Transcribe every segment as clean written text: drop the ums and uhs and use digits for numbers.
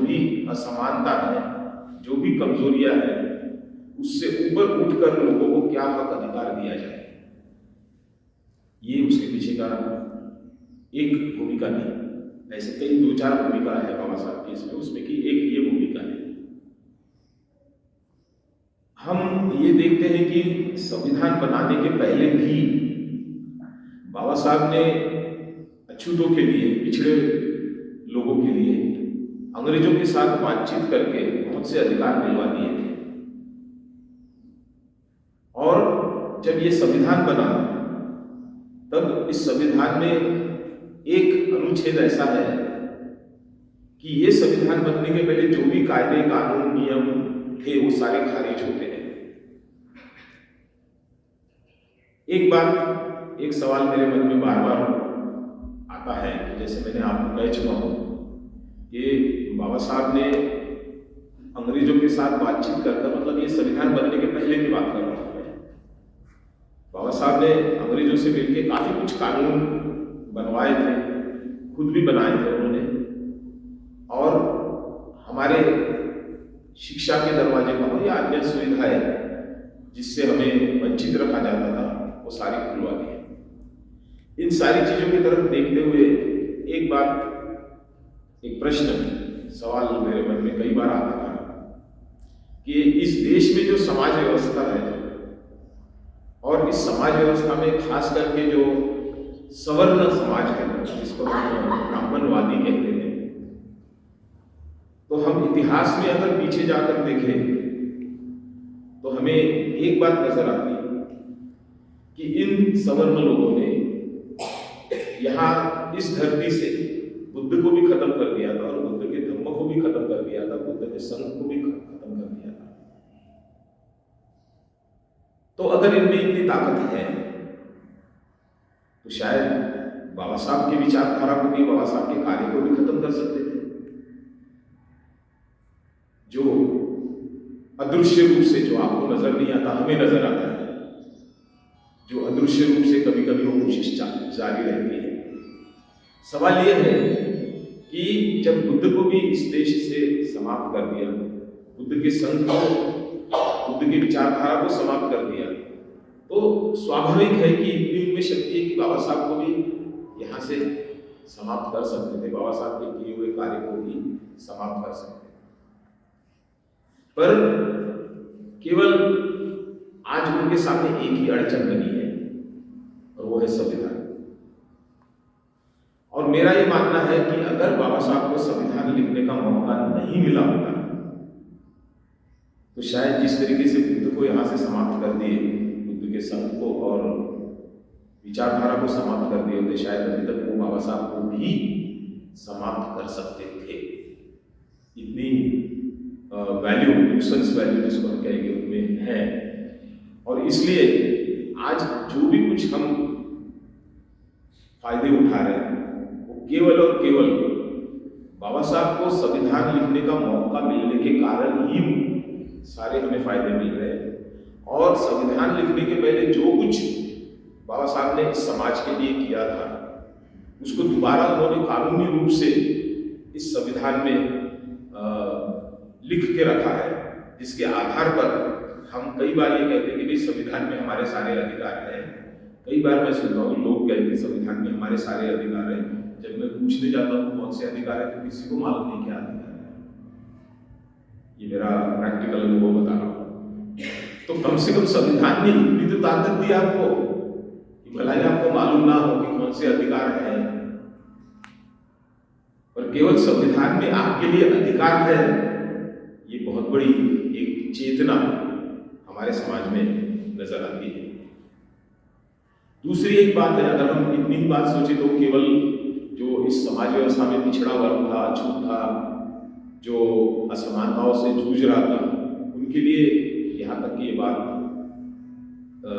भी असमानता है, जो भी कमजोरियां हैं, उससे ऊपर उठकर लोगों को क्या हक अधिकार दिया जाए, ये उसके पीछे का एक भूमिका थी। ऐसे कई 2-4 भूमिका है बाबा साहब की इसमें, उसमें की एक ये भूमिका है। हम ये देखते हैं कि संविधान बनाने के पहले भी बाबा साहब ने अछूतों के लिए, पिछड़े लोगों के लिए अंग्रेजों के साथ बातचीत करके बहुत से अधिकार दिलवा दिए थे। और जब ये संविधान बना तब इस संविधान में एक अनुच्छेद ऐसा है कि ये संविधान बनने के पहले जो भी कायदे, कानून, नियम थे वो सारे खारिज होते हैं। एक बात, एक सवाल मेरे मन में बार बार आता है, जैसे मैंने आपको कह चुका हूं कि बाबा साहब ने अंग्रेजों के साथ बातचीत कर, मतलब ये संविधान बनने के पहले की बात कर रहा हूं। बाबा साहब ने अंग्रेजों से मिलकर काफी कुछ कानून बनवाए थे, खुद भी बनाए थे उन्होंने, और हमारे शिक्षा के दरवाजे कहो या अन्य सुविधाएं जिससे हमें वंचित रखा जाता था, वो सारी खुलवा दी। इन सारी चीजों की तरफ देखते हुए एक बात, एक प्रश्न, सवाल मेरे मन में कई बार आता था कि इस देश में जो समाज व्यवस्था है, और इस समाज व्यवस्था में खास करके जो सवर्ण समाज है, जिसको हम ब्राह्मणवादी कहते हैं, तो हम इतिहास में अगर पीछे जाकर देखें तो हमें एक बात नजर आती है कि इन सवर्ण लोगों ने यहाँ इस धरती से बुद्ध को भी खत्म कर दिया था, और बुद्ध के धम्म को भी खत्म कर दिया था, बुद्ध के संघ को भी खत्म कर दिया था। तो अगर इनमें इतनी ताकत है तो शायद बाबा साहब की विचारधारा को भी, बाबा साहब के कार्य को भी खत्म कर सकते थे। जो अदृश्य रूप से, जो आपको नजर नहीं आता, हमें नजर आता है, जो अदृश्य रूप से कभी कभी वो कोशिश जारी रहती है। सवाल यह है कि जब बुद्ध को भी इस देश से समाप्त कर दिया, बुद्ध के संघ को, बुद्ध की विचारधारा को समाप्त कर दिया, तो स्वाभाविक है कि इतनी उनमें शक्ति है कि बाबा साहब को भी यहाँ से समाप्त कर सकते थे, बाबा साहब के किए हुए कार्य को भी समाप्त कर सकते थे। पर केवल आज उनके सामने एक ही अड़चन बनी है, और वो है संविधान। और मेरा ये मानना है कि अगर बाबा साहब को संविधान लिखने का मौका नहीं मिला होता तो शायद जिस तरीके से बुद्ध को यहां से समाप्त कर दिए, बुद्ध के संघ को और विचारधारा को समाप्त कर दिए होते, शायद अभी तक वो बाबा साहब को भी समाप्त कर सकते थे। इतनी वैल्यू, न्यूसेंस वैल्यू जिसको हम कहेंगे, उनमें है। और इसलिए आज जो भी कुछ हम फायदे उठा रहे हैं वो केवल और केवल बाबा साहब को संविधान लिखने का मौका मिलने के कारण ही सारे हमें फायदे मिल रहे हैं। और संविधान लिखने के पहले जो कुछ बाबा साहब ने इस समाज के लिए किया था, उसको दोबारा उन्होंने कानूनी रूप से इस संविधान में लिख के रखा है, जिसके आधार पर हम कई बार ये कहते हैं कि भाई संविधान में हमारे सारे अधिकार हैं। कई बार मैं सुनता हूँ लोग कहते हैं संविधान में हमारे सारे अधिकार हैं। जब मैं पूछने जाता हूँ कौन से अधिकार है, तो किसी को मालूम नहीं क्या अधिकार है। ये मेरा प्रैक्टिकल अनुभव बता रहा हूँ। तो कम से कम संविधान ने इतनी तो ताकत दी आपको कि भला ही आपको मालूम ना हो कि कौन से अधिकार है, पर केवल संविधान में आपके लिए अधिकार है, ये बहुत बड़ी एक चेतना हमारे समाज में नजर आती है। दूसरी एक बात है, अगर हम इतनी ही बात सोचे तो केवल जो इस समाज व्यवस्था में पिछड़ा वर्ग था, अछूत था, जो असमानताओं से जूझ रहा था, उनके लिए यहाँ तक की ये बात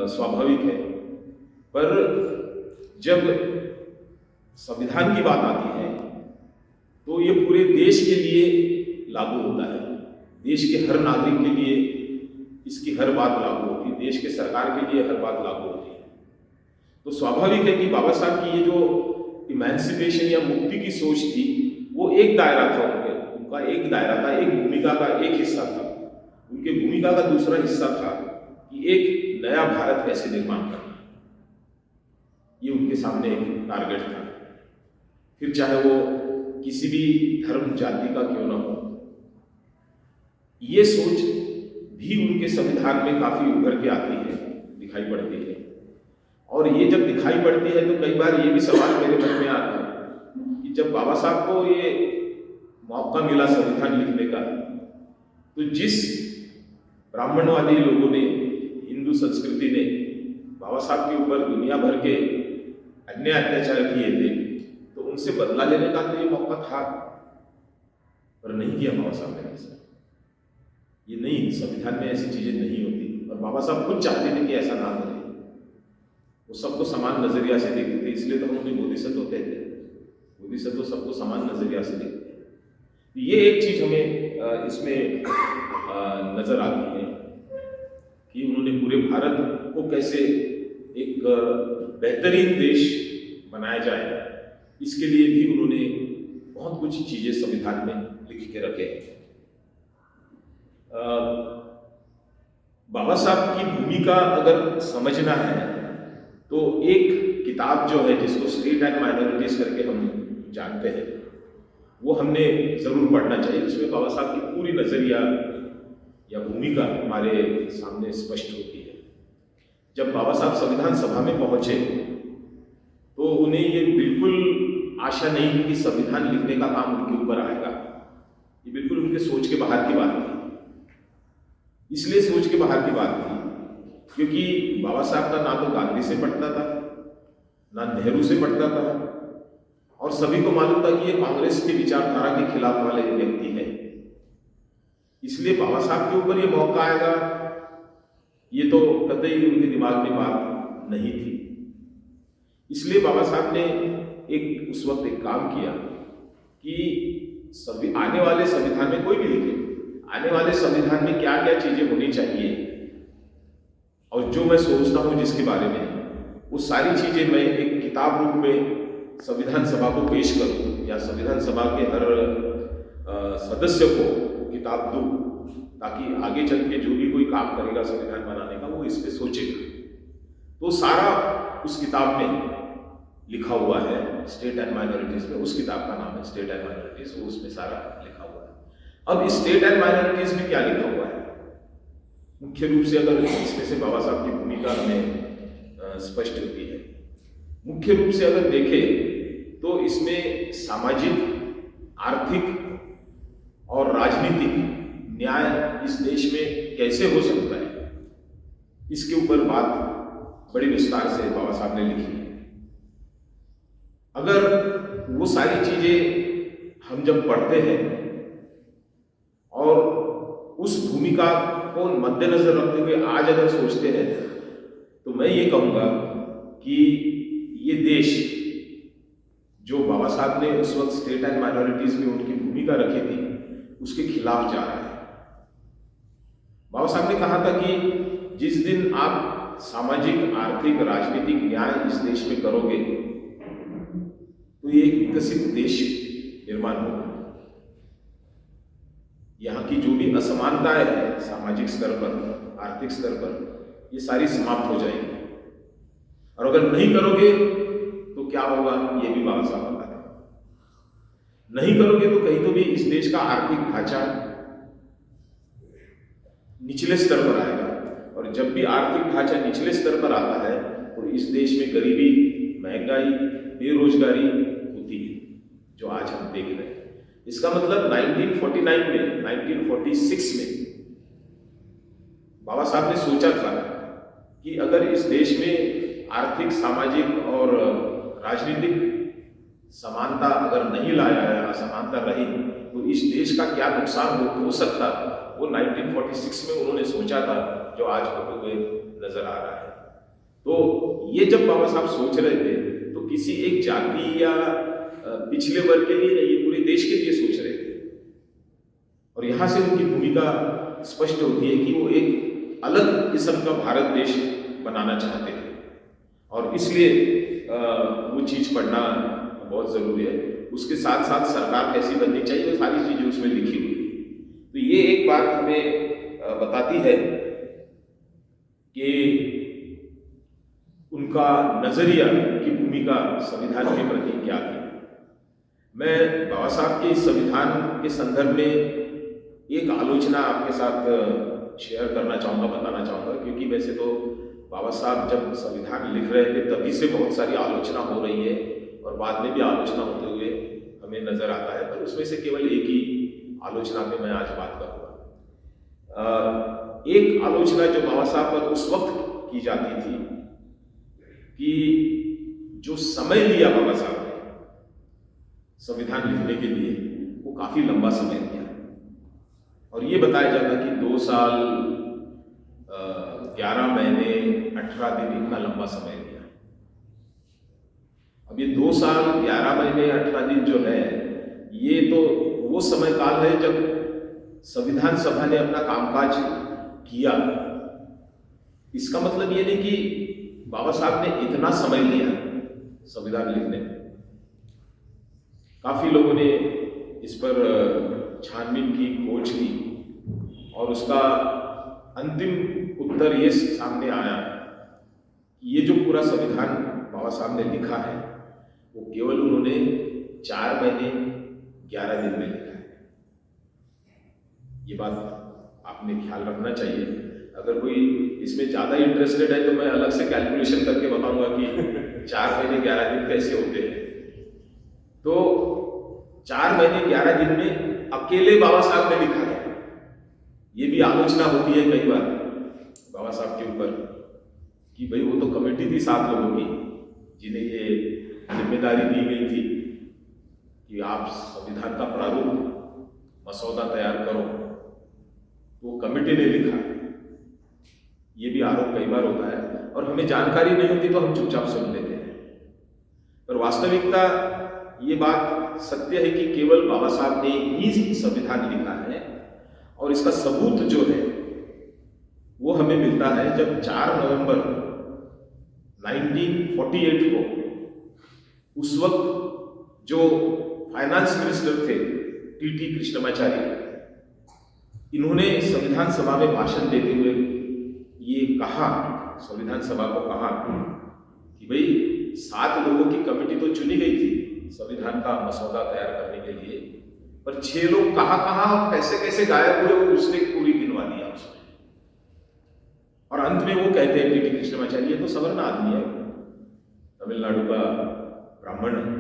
स्वाभाविक है। पर जब संविधान की बात आती है तो ये पूरे देश के लिए लागू होता है। देश के हर नागरिक के लिए इसकी हर बात लागू होती है, देश के सरकार के लिए हर बात लागू होती है। तो स्वाभाविक है कि बाबा साहब की ये जो इमेंसिपेशन या मुक्ति की सोच थी, वो एक दायरा था उनका एक दायरा था, एक भूमिका का एक हिस्सा था। उनके भूमिका का दूसरा हिस्सा था कि एक नया भारत कैसे निर्माण करना, ये उनके सामने एक टारगेट था। फिर चाहे वो किसी भी धर्म जाति का क्यों ना हो, ये सोच भी उनके संविधान में काफी उभर के आती है, दिखाई पड़ती है। और ये जब दिखाई पड़ती है तो कई बार ये भी सवाल मेरे मन में आता है कि जब बाबा साहब को ये मौका मिला संविधान लिखने का, तो जिस ब्राह्मणवादी लोगों ने, हिंदू संस्कृति ने बाबा साहब के ऊपर दुनिया भर के अन्याय अत्याचार किए थे, तो उनसे बदला लेने का तो ये मौका था, पर नहीं किया बाबा साहब ने ऐसा। ये नहीं, संविधान में ऐसी चीजें नहीं होती, और बाबा साहब खुद चाहते थे कि ऐसा ना करें। वो सबको समान नजरिया से देखते थे, इसलिए तो हम उन्हें बोधिसत्व कहते हैं। बोधिसत्व सबको समान नजरिया से देखते हैं। तो ये एक चीज हमें इसमें नजर आती है कि उन्होंने पूरे भारत को कैसे एक बेहतरीन देश बनाया जाए, इसके लिए भी उन्होंने बहुत कुछ चीजें संविधान में लिख के रखे। बाबा साहब की भूमिका अगर समझना है तो एक किताब जो है जिसको स्टेट एंड माइनॉरिटीज करके हम जानते हैं, वो हमने जरूर पढ़ना चाहिए। उसमें बाबा साहब की पूरी नजरिया या भूमिका हमारे सामने स्पष्ट होती है। जब बाबा साहब संविधान सभा में पहुंचे तो उन्हें ये बिल्कुल आशा नहीं थी कि संविधान लिखने का काम उनके ऊपर आएगा। ये बिल्कुल उनके सोच के बाहर की बात थी। इसलिए सोच के बाहर की बात थी क्योंकि बाबा साहब का ना तो गांधी से पड़ता था, ना नेहरू से पड़ता था, और सभी को मालूम था कि ये कांग्रेस की विचारधारा के खिलाफ वाले व्यक्ति हैं। इसलिए बाबा साहब के ऊपर ये मौका आएगा, ये तो कतई उनके दिमाग में बात नहीं थी। इसलिए बाबा साहब ने उस वक्त एक काम किया कि आने वाले संविधान में, कोई भी लिखे, आने वाले संविधान में क्या क्या चीजें होनी चाहिए, और जो मैं सोचता हूं जिसके बारे में, वो सारी चीजें मैं एक किताब रूप में संविधान सभा को पेश करूं, या संविधान सभा के हर सदस्य को किताब दूं, ताकि आगे चल के जो भी कोई काम करेगा संविधान बनाने का, वो इस पे सोचेगा। तो सारा उस किताब में लिखा हुआ है, स्टेट एंड माइनॉरिटीज में। उस किताब का नाम है स्टेट एंड माइनॉरिटीज, वो उसमें सारा लिखा हुआ है। अब स्टेट एंड माइनॉरिटीज में क्या लिखा हुआ है, मुख्य रूप से अगर इसमें से बाबा साहब की भूमिका हमें स्पष्ट होती है। मुख्य रूप से अगर देखें तो इसमें सामाजिक, आर्थिक और राजनीतिक न्याय इस देश में कैसे हो सकता है, इसके ऊपर बात बड़ी विस्तार से बाबा साहब ने लिखी है। अगर वो सारी चीजें हम जब पढ़ते हैं और उस भूमिका को मद्देनजर रखते हुए आज अगर सोचते हैं, तो मैं ये कहूंगा कि ये देश जो बाबा साहब ने उस वक्त स्टेट एंड माइनॉरिटीज में उनकी भूमिका रखी थी, उसके खिलाफ जा रहा है। बाबा साहब ने कहा था कि जिस दिन आप सामाजिक, आर्थिक, राजनीतिक न्याय इस देश में करोगे तो ये एक विकसित देश निर्माण होगा। यहाँ की जो भी असमानताएं है सामाजिक स्तर पर, आर्थिक स्तर पर, ये सारी समाप्त हो जाएगी। और अगर नहीं करोगे तो क्या होगा, ये भी बाबा साहब बताते हैं। नहीं करोगे तो कहीं तो भी इस देश का आर्थिक ढांचा निचले स्तर पर आएगा, और जब भी आर्थिक ढांचा निचले स्तर पर आता है तो इस देश में गरीबी, महंगाई, बेरोजगारी होती है, जो आज हम देख रहे हैं। इसका मतलब 1949 में, 1946 में बाबा साहब ने सोचा था कि अगर इस देश में आर्थिक, सामाजिक और राजनीतिक समानता अगर नहीं लाया गया, असमानता रही, तो इस देश का क्या नुकसान हो सकता, वो 1946 में उन्होंने सोचा था, जो आज होते हुए नजर आ रहा है। तो ये जब बाबा साहब सोच रहे थे तो किसी एक जाति या पिछले वर्ग के लिए नहीं, ये पूरे देश के लिए सोच रहे थे। और यहां से उनकी भूमिका स्पष्ट होती है कि वो एक अलग किस्म का भारत देश बनाना चाहते थे, और इसलिए वो चीज पढ़ना बहुत जरूरी है। उसके साथ साथ सरकार कैसी बननी चाहिए, सारी चीजें उसमें लिखी हुई है। तो ये एक बात हमें बताती है कि उनका नजरिया की भूमिका संविधान के प्रति क्या थी। मैं बाबा साहब के इस संविधान के संदर्भ में एक आलोचना आपके साथ शेयर करना चाहूँगा, बताना चाहूँगा, क्योंकि वैसे तो बाबा साहब जब संविधान लिख रहे थे तभी से बहुत सारी आलोचना हो रही है और बाद में भी आलोचना होते हुए हमें नजर आता है, पर उसमें से केवल एक ही आलोचना पे मैं आज बात करूँगा। एक आलोचना जो बाबा साहब पर उस वक्त की जाती थी कि जो समय लिया बाबा साहब ने संविधान लिखने के लिए, वो काफी लंबा समय लिया और ये बताया जाता कि 2 साल 11 महीने 18 दिन इतना लंबा समय लिया। अब ये 2 साल 11 महीने 18 दिन जो है, ये तो वो समय काल है जब संविधान सभा ने अपना कामकाज किया। इसका मतलब ये नहीं कि बाबा साहब ने इतना समय लिया संविधान लिखने में। काफी लोगों ने इस पर छानबीन की, खोज की और उसका अंतिम उत्तर ये सामने आया कि ये जो पूरा संविधान बाबा साहब ने लिखा है वो केवल उन्होंने 4 महीने 11 दिन में लिखा है। ये बात आपने ख्याल रखना चाहिए। अगर कोई इसमें ज्यादा इंटरेस्टेड है तो मैं अलग से कैलकुलेशन करके बताऊंगा कि 4 महीने 11 दिन कैसे होते हैं। तो 4 महीने 11 दिन में अकेले बाबा साहब ने लिखा है। ये भी आलोचना होती है कई बार बाबा साहब के ऊपर कि भाई वो तो कमेटी थी 7 लोगों की जिन्हें ये जिम्मेदारी दी गई थी कि आप संविधान का प्रारूप मसौदा तैयार करो, तो वो कमेटी ने लिखा। ये भी आरोप कई बार होता है और हमें जानकारी नहीं होती तो हम चुपचाप सुन लेते हैं, पर वास्तविकता ये बात सत्य है कि केवल बाबा साहब ने ही संविधान लिखा है और इसका सबूत जो है वो हमें मिलता है जब 4 नवंबर 1948 को उस वक्त जो फाइनेंस मिनिस्टर थे टी कृष्णमाचार्य, इन्होंने संविधान सभा में भाषण देते हुए ये कहा, संविधान सभा को कहा कि भाई 7 लोगों की कमेटी तो चुनी गई थी संविधान का मसौदा तैयार करने के लिए, पर 6 लोग कहाँ कैसे कैसे गायब हुए वो उसने पूरी गिनवा दिया उसने। और अंत में वो कहते हैं टी कृष्णमाचार्य, तो सवर्ण आदमी है, तमिलनाडु का ब्राह्मण है,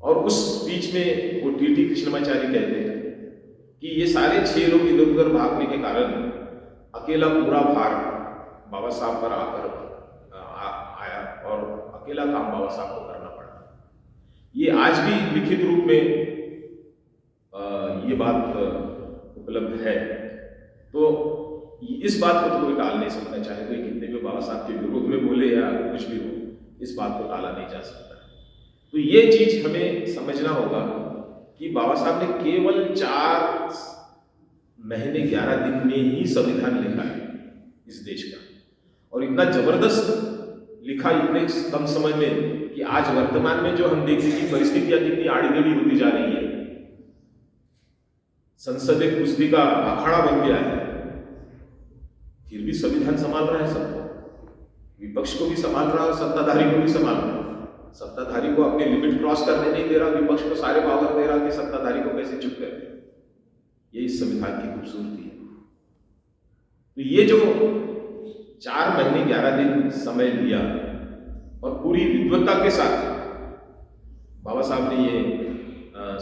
और उस स्पीच में वो टी कृष्णमाचार्य कहते हैं कि ये सारे 6 लोग इधर उधर भागने के कारण अकेला पूरा भार बाबा साहब पर आकर आया और अकेला काम बाबा साहब को करना पड़ा। ये आज भी लिखित रूप में ये बात उपलब्ध है। तो इस बात को तो कोई टाल नहीं सकता, चाहे कोई कितने भी बाबा साहब के विरोध में बोले या कुछ भी हो, इस बात को टाला नहीं जा सकता। तो ये चीज हमें समझना होगा कि बाबा साहब ने केवल 4 महीने 11 दिन में ही संविधान लिखा है इस देश का, और इतना जबरदस्त लिखा इतने कम समय में कि आज वर्तमान में जो हम देखते हैं कि परिस्थितियां कितनी आड़ी-टेढ़ी होती जा रही है। संसद एक कुश्ती का अखाड़ा बन गया है, फिर भी संविधान संभाल रहा है सबको, विपक्ष को भी संभाल रहा है और सत्ताधारी को भी संभाल रहा है। सत्ताधारी को अपनी लिमिट क्रॉस करने नहीं दे रहा, विपक्ष को सारे पावर दे रहा कि सत्ताधारी को कैसे चुप करे। ये इस संविधान की खूबसूरती है। तो ये जो 4 महीने 11 दिन समय लिया और पूरी विद्वता के साथ बाबा साहब ने ये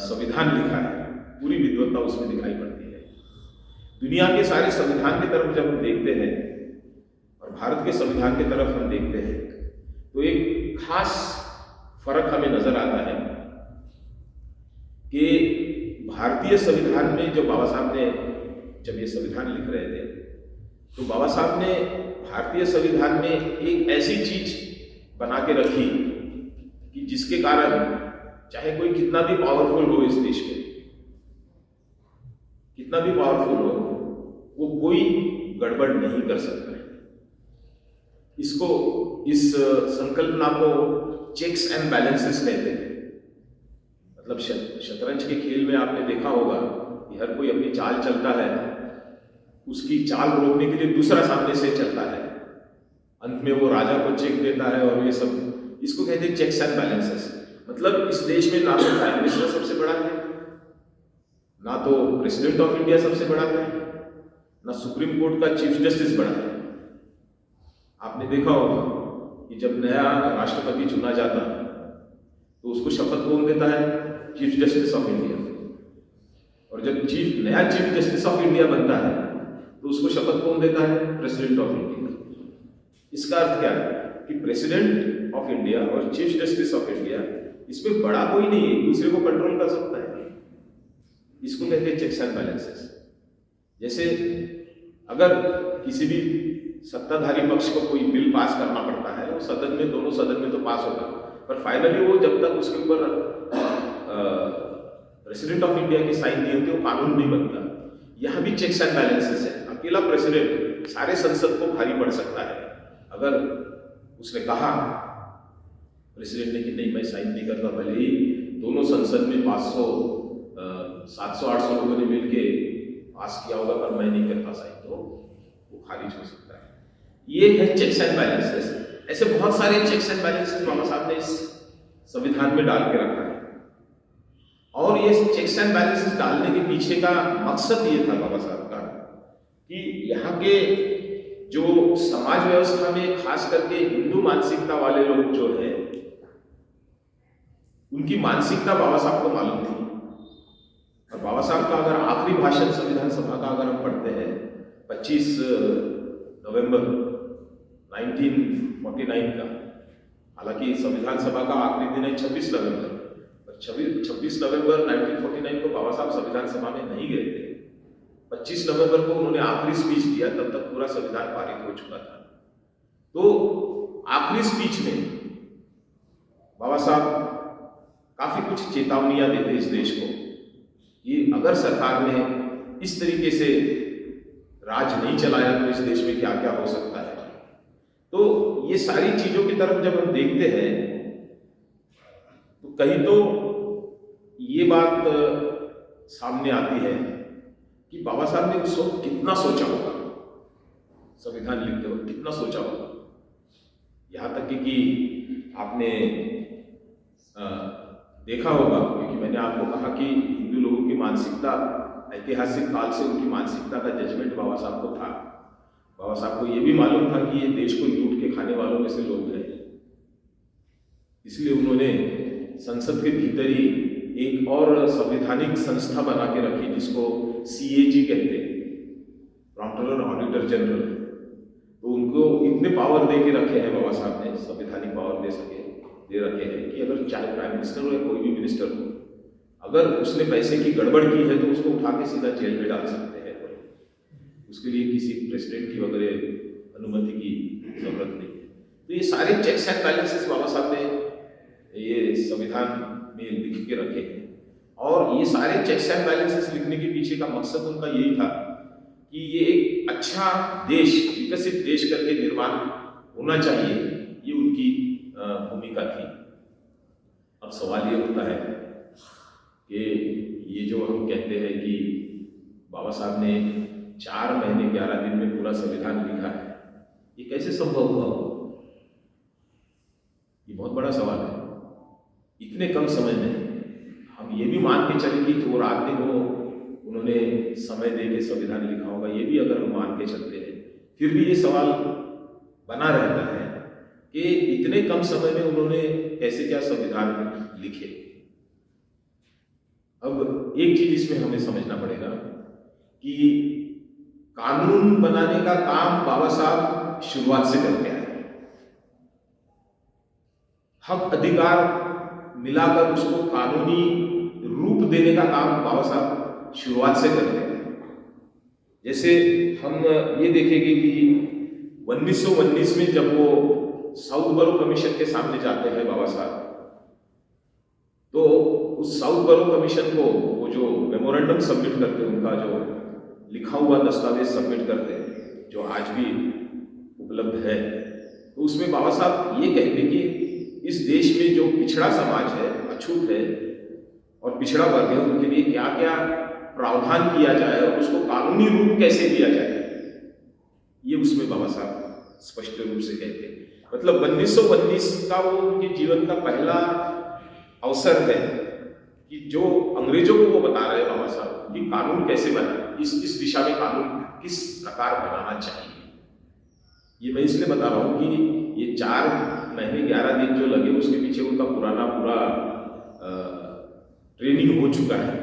संविधान लिखा है, पूरी विद्वता उसमें दिखाई पड़ती है। दुनिया के सारे संविधान की तरफ जब हम देखते हैं और भारत के संविधान की तरफ हम देखते हैं तो एक खास फर्क हमें नजर आता है कि भारतीय संविधान में जो बाबा साहब ने जब ये संविधान लिख रहे थे तो बाबा साहब ने भारतीय संविधान में एक ऐसी चीज बना के रखी कि जिसके कारण चाहे कोई कितना भी पावरफुल हो इस देश में, कितना भी पावरफुल हो, वो कोई गड़बड़ नहीं कर सकता है। इसको, इस संकल्पना को चेक्स एंड बैलेंसेस कहते हैं मतलब शतरंज के खेल में आपने देखा होगा कि हर कोई अपनी चाल चलता है, उसकी चाल रोकने के लिए दूसरा सामने से चलता है, अंत में वो राजा को चेक देता है और ये सब, इसको कहते हैं चेक्स एंड बैलेंसेस। मतलब इस देश में ना तो प्राइम मिनिस्टर सबसे बड़ा है, ना तो प्रेसिडेंट ऑफ इंडिया सबसे बड़ा है, ना सुप्रीम कोर्ट का चीफ जस्टिस बड़ा है। आपने देखा होगा कि जब नया राष्ट्रपति चुना जाता है तो उसको शपथ कौन देता है? Chief justice of India. और जब नया चीफ जस्टिस ऑफ इंडिया बनता है तो उसको शपथ कौन देता है? President of India. इसका अर्थ क्या है कि प्रेसिडेंट ऑफ इंडिया और चीफ जस्टिस ऑफ इंडिया, इसमें बड़ा कोई नहीं है, एक दूसरे को कंट्रोल कर सकता है। इसको कहते हैं चेक्स एंड बैलेंसेस। जैसे अगर किसी भी सत्ताधारी पक्ष को कोई बिल पास करना पड़ता है, वो सदन में, दोनों सदन में तो पास होगा, पर फाइनली वो जब तक उसके ऊपर प्रेसिडेंट ऑफ इंडिया की साइन नहीं होती, वो कानून नहीं बनता। यहाँ भी चेक्स एंड बैलेंसेस है। अकेला प्रेसिडेंट सारे संसद को भारी पड़ सकता है। अगर उसने कहा प्रेसिडेंट ने कि नहीं मैं साइन नहीं करता, भले ही दोनों संसद में 500 700-800 लोगों ने मिलके पास किया होगा, पर मैं नहीं करता साइन, तो वो खारिज हो सकता है। ये है चेक्स एंड बैलेंसेस। ऐसे बहुत सारे चेक्स एंड बैलेंसेस बाबा साहब ने इस संविधान में डाल के रखा है। और ये चेक्स एंड बैलेंसेस डालने के पीछे का मकसद ये था बाबा साहब का कि यहाँ के जो समाज व्यवस्था में खास करके हिंदू मानसिकता वाले लोग जो है, उनकी मानसिकता बाबा साहब को मालूम थी। और बाबा साहब का अगर आखिरी भाषण संविधान सभा का अगर हम पढ़ते हैं 25 नवंबर 1949 का, हालांकि संविधान सभा का आखिरी दिन है 26 नवंबर, पर 26 नवंबर 1949 को बाबा साहब संविधान सभा में नहीं गए थे। 25 नवंबर को उन्होंने आखिरी स्पीच दिया, तब तक पूरा संविधान पारित हो चुका था। तो आखिरी स्पीच में बाबा साहब काफी कुछ चेतावनियां देते इस देश को कि अगर सरकार ने इस तरीके से राज नहीं चलाया तो इस देश में क्या क्या हो सकता है। तो ये सारी चीजों की तरफ जब हम देखते हैं तो कहीं तो ये बात सामने आती है कि बाबा साहब ने उस वक्त कितना सोचा होगा, संविधान लिखते वक्त कितना सोचा होगा। यहां तक कि आपने देखा होगा, क्योंकि मैंने आपको कहा कि हिंदू लोगों की मानसिकता ऐतिहासिक काल से उनकी मानसिकता का जजमेंट बाबा साहब को था। बाबा साहब को यह भी मालूम था कि ये देश को लूट के खाने वालों में से लोग हैं, इसलिए उन्होंने संसद के भीतर ही एक और संवैधानिक संस्था बना के रखी जिसको CAG कहते हैं, कंट्रोलर ऑडिटर जनरल। तो उनको इतने पावर दे के रखे हैं बाबा साहब ने, संवैधानिक पावर दे रखे हैं कि अगर चाहे प्राइम मिनिस्टर हो या कोई भी मिनिस्टर हो, अगर उसने पैसे की गड़बड़ की है तो उसको उठा के सीधा जेल में डाल सकते हैं। उसके लिए किसी प्रेसिडेंट की वगैरह अनुमति की जरूरत नहीं है। तो ये सारे चेक्स एंड बैलेंसेस बाबा साहब ने ये संविधान में लिख के रखे हैं। और ये सारे चेक्स एंड बैलेंसेस लिखने के पीछे का मकसद उनका यही था कि ये एक अच्छा देश, विकसित देश करके निर्माण होना चाहिए, ये उनकी भूमिका थी। अब सवाल ये होता है कि ये जो हम कहते हैं कि बाबा साहब ने 4 महीने 11 दिन में पूरा संविधान लिखा है, ये कैसे संभव हुआ? ये बहुत बड़ा सवाल है। इतने कम समय में हम ये भी मान के चले कि तो रात दिन वो उन्होंने समय दे के संविधान लिखा होगा, ये भी अगर हम मान के चलते हैं, फिर भी ये सवाल बना रहता है कि इतने कम समय में उन्होंने कैसे क्या संविधान लिखे। अब एक चीज इसमें हमें समझना पड़ेगा कि कानून बनाने का काम बाबा साहब शुरुआत से करते हैं। हक अधिकार मिलाकर उसको कानूनी रूप देने का काम बाबा साहब शुरुआत से करते हैं। जैसे हम ये देखेंगे कि 1919 में जब वो साउथ बरो कमीशन के सामने जाते हैं बाबा साहब, तो उस साउथ बरो कमीशन को वो जो मेमोरेंडम सबमिट करते हैं, उनका जो लिखा हुआ दस्तावेज सबमिट करते हैं जो आज भी उपलब्ध है, तो उसमें बाबा साहब ये कहते हैं कि इस देश में जो पिछड़ा समाज है, अछूत है, और पिछड़ा वर्ग है उनके लिए क्या क्या प्रावधान किया जाए और उसको कानूनी रूप कैसे दिया जाए, ये उसमें बाबा साहब स्पष्ट रूप से कहते हैं। मतलब 1919 का वो उनके जीवन का पहला अवसर है कि जो अंग्रेजों को वो बता रहे हैं बाबा साहब कि कानून कैसे बना, इस दिशा में कानून किस प्रकार बनाना चाहिए। ये मैं इसलिए बता रहा हूँ कि ये 4 महीने 11 दिन जो लगे उसके पीछे उनका पुराना पूरा ट्रेनिंग हो चुका है।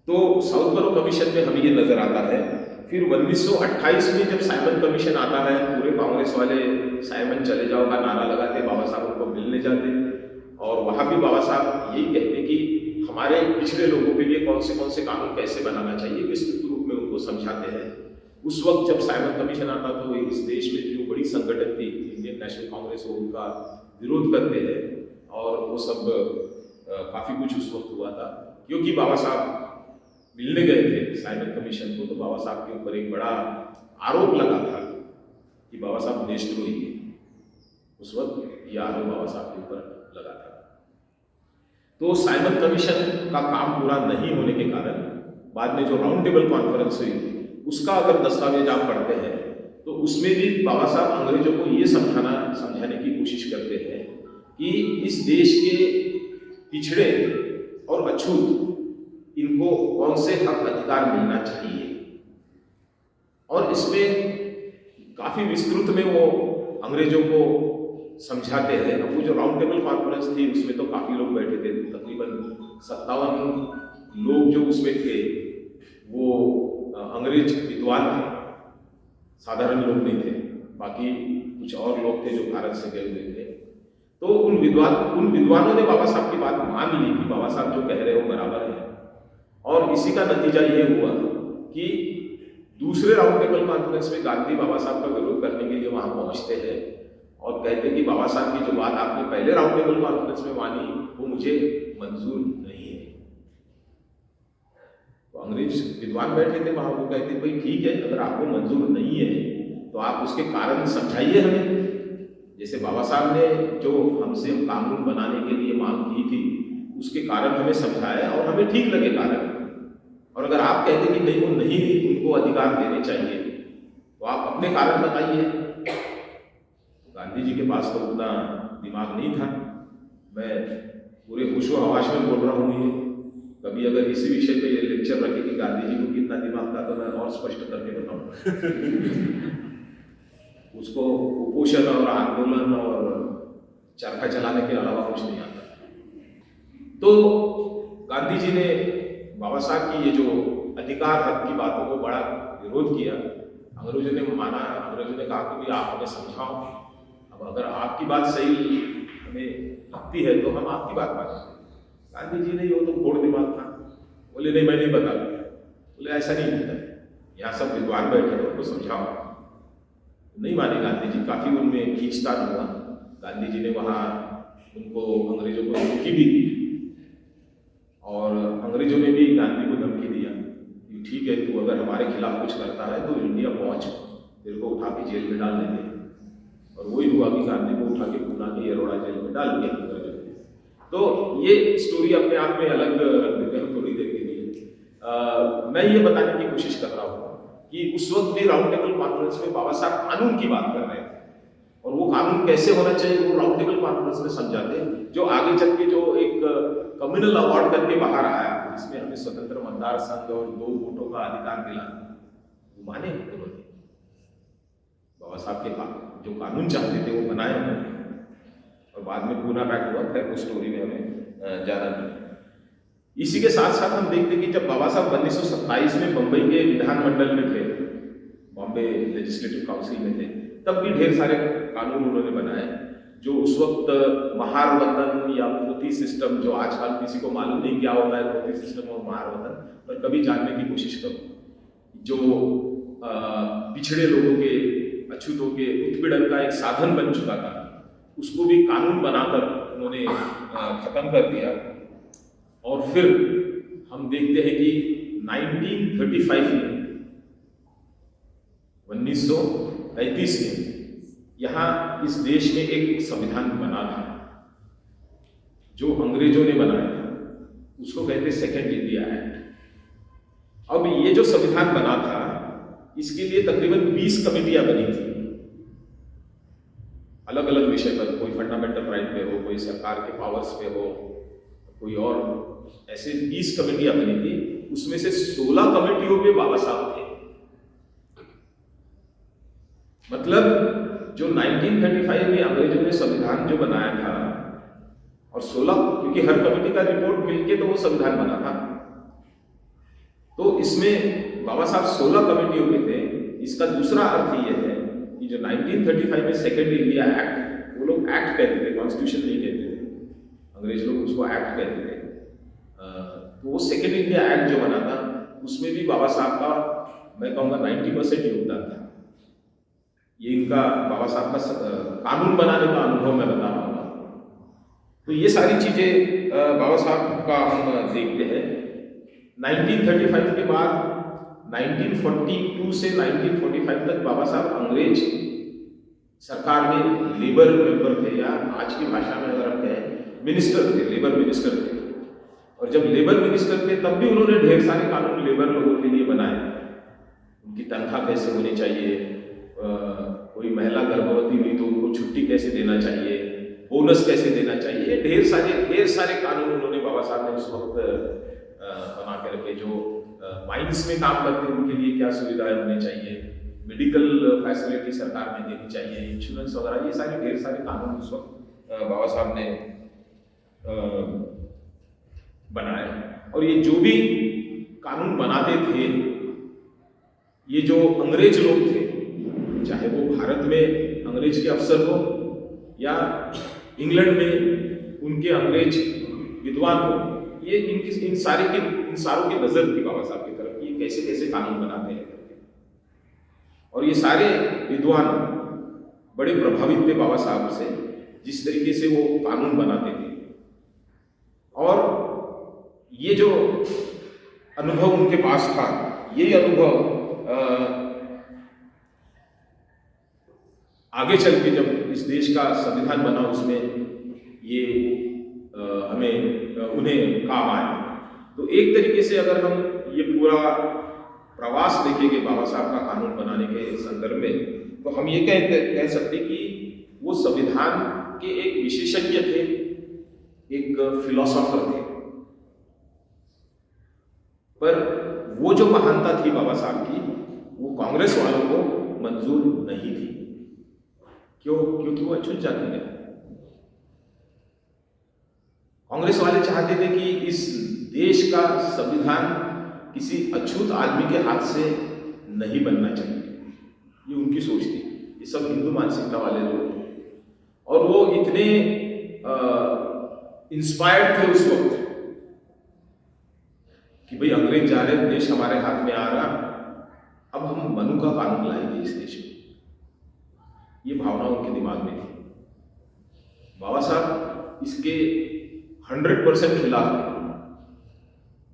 तो साउथ बरो कमीशन में हमें ये नजर आता है। फिर 1928 में जब साइमन कमीशन आता है, पूरे कांग्रेस वाले साइमन चले जाओ का नारा लगाते, बाबा साहब उनको मिलने जाते और वहां भी बाबा साहब यही कहते कि हमारे पिछड़े लोगों के लिए कौन से कानून कैसे बनाना चाहिए, विस्तृत रूप में उनको समझाते हैं। उस वक्त जब साइमन कमीशन आता तो इस देश में जो बड़ी संगठन थी इंडियन नेशनल कांग्रेस, वो उनका विरोध करते हैं और वो सब काफी कुछ उस वक्त हुआ था, क्योंकि बाबा साहब मिलने गए थे साइमन कमीशन को। तो बाबा साहब के ऊपर एक बड़ा आरोप लगा था कि बाबा साहब देशद्रोही है। उस वक्त ये आरोप बाबा साहब के ऊपर लगा था। तो साइमन कमीशन का काम पूरा नहीं होने के कारण बाद में जो राउंड टेबल कॉन्फ्रेंस हुई उसका अगर दस्तावेज आप पढ़ते हैं तो उसमें भी बाबा साहब अंग्रेजों को ये समझाने की कोशिश करते हैं कि इस देश के पिछड़े और अछूत इनको कौन से हक अधिकार मिलना चाहिए, और इसमें काफी विस्तृत में वो अंग्रेजों को समझाते हैं। अब वो जो राउंड टेबल कॉन्फ्रेंस थी उसमें तो काफी लोग बैठे थे, तकरीबन 57 लोग जो उसमें थे वो अंग्रेज विद्वान थे, साधारण लोग नहीं थे। बाकी कुछ और लोग थे जो भारत से गए हुए थे। तो उन विद्वानों ने बाबा साहब की बात मान ली कि बाबा साहब जो कह रहे हो बराबर है, और इसी का नतीजा ये हुआ कि दूसरे राउंड टेबल कॉन्फ्रेंस में गांधी बाबा साहब का विरोध करने के लिए वहां पहुंचते हैं और कहते हैं कि बाबा साहब की जो बात आपने पहले राउंड टेबल कॉन्फ्रेंस में मानी वो मुझे मंजूर नहीं है। तो अंग्रेज विद्वान बैठे थे वहां, वो कहते भाई ठीक है, अगर आपको मंजूर नहीं है तो आप उसके कारण समझाइए हमें। जैसे बाबा साहब ने जो हमसे कानून बनाने के लिए मांग की थी उसके कारण हमें समझाया और हमें ठीक लगे कारण, और अगर आप कहते कि नहीं वो नहीं उनको अधिकार देने चाहिए तो आप अपने कारण बताइए। गांधी जी के पास तो उतना दिमाग नहीं था। मैं पूरे होशो हवाश में बोल रहा हूँ। ये कभी अगर इसी विषय पे लेक्चर रखे कि गांधी जी को कितना दिमाग था तो मैं और स्पष्ट करके बताऊँ। उसको कुपोषण और आंदोलन और चरखा चलाने के अलावा कुछ नहीं आता। तो गांधी जी ने बाबा साहब की ये जो अधिकार हक की बातों को बड़ा विरोध किया। अंग्रेजों ने माना, अंग्रेजों ने कहा कि आप हमें समझाओ, अब अगर आपकी बात सही हमें लगती है तो हम आपकी बात मानेंगे। गांधी जी ने वो तो घोड़ दिमाग था, बोले नहीं मैं नहीं बता दूंगा। बोले ऐसा नहीं होता, यहाँ सब विद्वान बैठे हैं उनको समझाओ। नहीं माने गांधी जी, काफी उनमें खींचतान हुआ। गांधी जी ने वहाँ उनको अंग्रेजों को धमकी भी दी और अंग्रेजों ने भी गांधी को धमकी दिया कि ठीक है तू अगर हमारे खिलाफ कुछ करता है तो इंडिया पहुंच, तेरे को उठा के जेल में डाल देंगे। और वही हुआ कि गांधी को उठा के पूना के अरोड़ा जेल में डाल दिया अंग्रेजों ने। तो ये स्टोरी अपने आप में अलग रख देते हैं थोड़ी देर के लिए। मैं ये बताने की कोशिश कर रहा हूँ कि उस वक्त भी राउंड टेबल कॉन्फ्रेंस में बाबा साहब कानून की बात कर रहे थे और वो कानून कैसे होना चाहिए वो राउंड टेबल कॉन्फ्रेंस में समझाते हैं। जो आगे चल के जो एक कम्युनल अवार्ड करके बाहर आया जिसमें हमें स्वतंत्र मतदार संघ और 2 वोटों का अधिकार मिला, वो माने उन्होंने। बाबा साहब के जो कानून चाहते थे वो बनाए उन्होंने और बाद में पूना बैक हुआ। खैर उस स्टोरी में हमें जाना नहीं। इसी के साथ साथ हम देखते कि जब बाबा साहब 1927 में बंबई के विधानमंडल में थे, बॉम्बे लेजिस्लेटिव काउंसिल में थे, तब भी ढेर सारे कानून उन्होंने बनाए जो उस वक्त महार वतन या पोती सिस्टम, जो आजकल किसी को मालूम नहीं क्या होता है पोती सिस्टम और महार वतन, पर कभी जानने की कोशिश करो। जो पिछड़े लोगों के, अछूतों के उत्पीड़न का एक साधन बन चुका था, उसको भी कानून बनाकर उन्होंने खत्म कर दिया। और फिर हम देखते हैं कि 1935 में 1935 में यहाँ इस देश में एक संविधान बना था जो अंग्रेजों ने बनाया था। उसको कहते सेकेंड इंडिया एक्ट। अब ये जो संविधान बना था, इसके लिए तकरीबन 20 कमेटियां बनी थी, अलग अलग विषय पर। कोई फंडामेंटल राइट पे हो, कोई सरकार के पावर्स पे हो, कोई और, ऐसे 20 कमेटियां बनी थी। उसमें से 16 कमेटियों पे बाबा साहब थे। मतलब जो 1935 में अंग्रेजों ने संविधान जो बनाया था, और 16, क्योंकि हर कमेटी का रिपोर्ट मिलके तो वो संविधान बना था, तो इसमें बाबा साहब 16 कमेटियों के थे। इसका दूसरा अर्थ ये है कि जो 1935 में सेकेंड इंडिया एक्ट, वो लोग एक्ट कहते थे, कॉन्स्टिट्यूशन नहीं कहते थे, अंग्रेज लोग उसको एक्ट कहते थे। तो वो सेकेंड इंडिया एक्ट जो बना था, उसमें भी बाबा साहब का मैं कहूँगा 90% योगदान था। ये इनका बाबा साहब का कानून बनाने का अनुभव मैं बता रहा हूँ। तो ये सारी चीजें बाबा साहब का हम देखते हैं। 1935 के बाद 1942 से 1945 तक बाबा साहब अंग्रेज सरकार में लेबर मेंबर थे, या आज की भाषा में अगर हम कहें मिनिस्टर थे, लेबर मिनिस्टर थे। और जब लेबर मिनिस्टर थे तब भी उन्होंने ढेर सारे कानून लेबर लोगों के लिए बनाए। उनकी तनख्वाह कैसे होनी चाहिए, कोई महिला गर्भवती हुई तो उनको छुट्टी कैसे देना चाहिए, बोनस कैसे देना चाहिए, ढेर सारे कानून उन्होंने बाबा साहब ने उस वक्त बना के रखे। जो माइंस में काम करते हैं उनके लिए क्या सुविधाएं होनी चाहिए, मेडिकल फैसिलिटी सरकार में देनी चाहिए, इंश्योरेंस वगैरह, ये सारे ढेर सारे कानून उस वक्त बाबा साहब ने बनाए। और ये जो भी कानून बनाते थे, ये जो अंग्रेज लोग थे, चाहे वो भारत में अंग्रेज के अफसर हो या इंग्लैंड में उनके अंग्रेज विद्वान हो, ये इन सारों की नजर थी बाबा साहब की तरफ, ये कैसे कैसे कानून बनाते हैं। और ये सारे विद्वान बड़े प्रभावित थे बाबा साहब से, जिस तरीके से वो कानून बनाते थे। और ये जो अनुभव उनके पास था, यही अनुभव आगे चल के जब इस देश का संविधान बना, उसमें ये उन्हें काम आया। तो एक तरीके से अगर हम ये पूरा प्रवास देखेंगे बाबा साहब का कानून बनाने के संदर्भ में, तो हम ये कह सकते कि वो संविधान के एक विशेषज्ञ थे, एक फिलोसोफर थे। पर वो जो महानता थी बाबा साहब की, वो कांग्रेस वालों को मंजूर नहीं थी। क्यों? क्योंकि वो अछूत जाति है। कांग्रेस वाले चाहते थे कि इस देश का संविधान किसी अछूत आदमी के हाथ से नहीं बनना चाहिए, ये उनकी सोच थी। ये सब हिंदू मानसिकता वाले लोग थे, और वो इतने इंस्पायर्ड थे उस वक्त कि भाई अंग्रेज जा रहे, देश हमारे हाथ में आ रहा, अब हम मनु का कानून लाएंगे इस देश में। ये भावना उनके दिमाग में थी। बाबा साहब इसके 100% खिलाफ थे।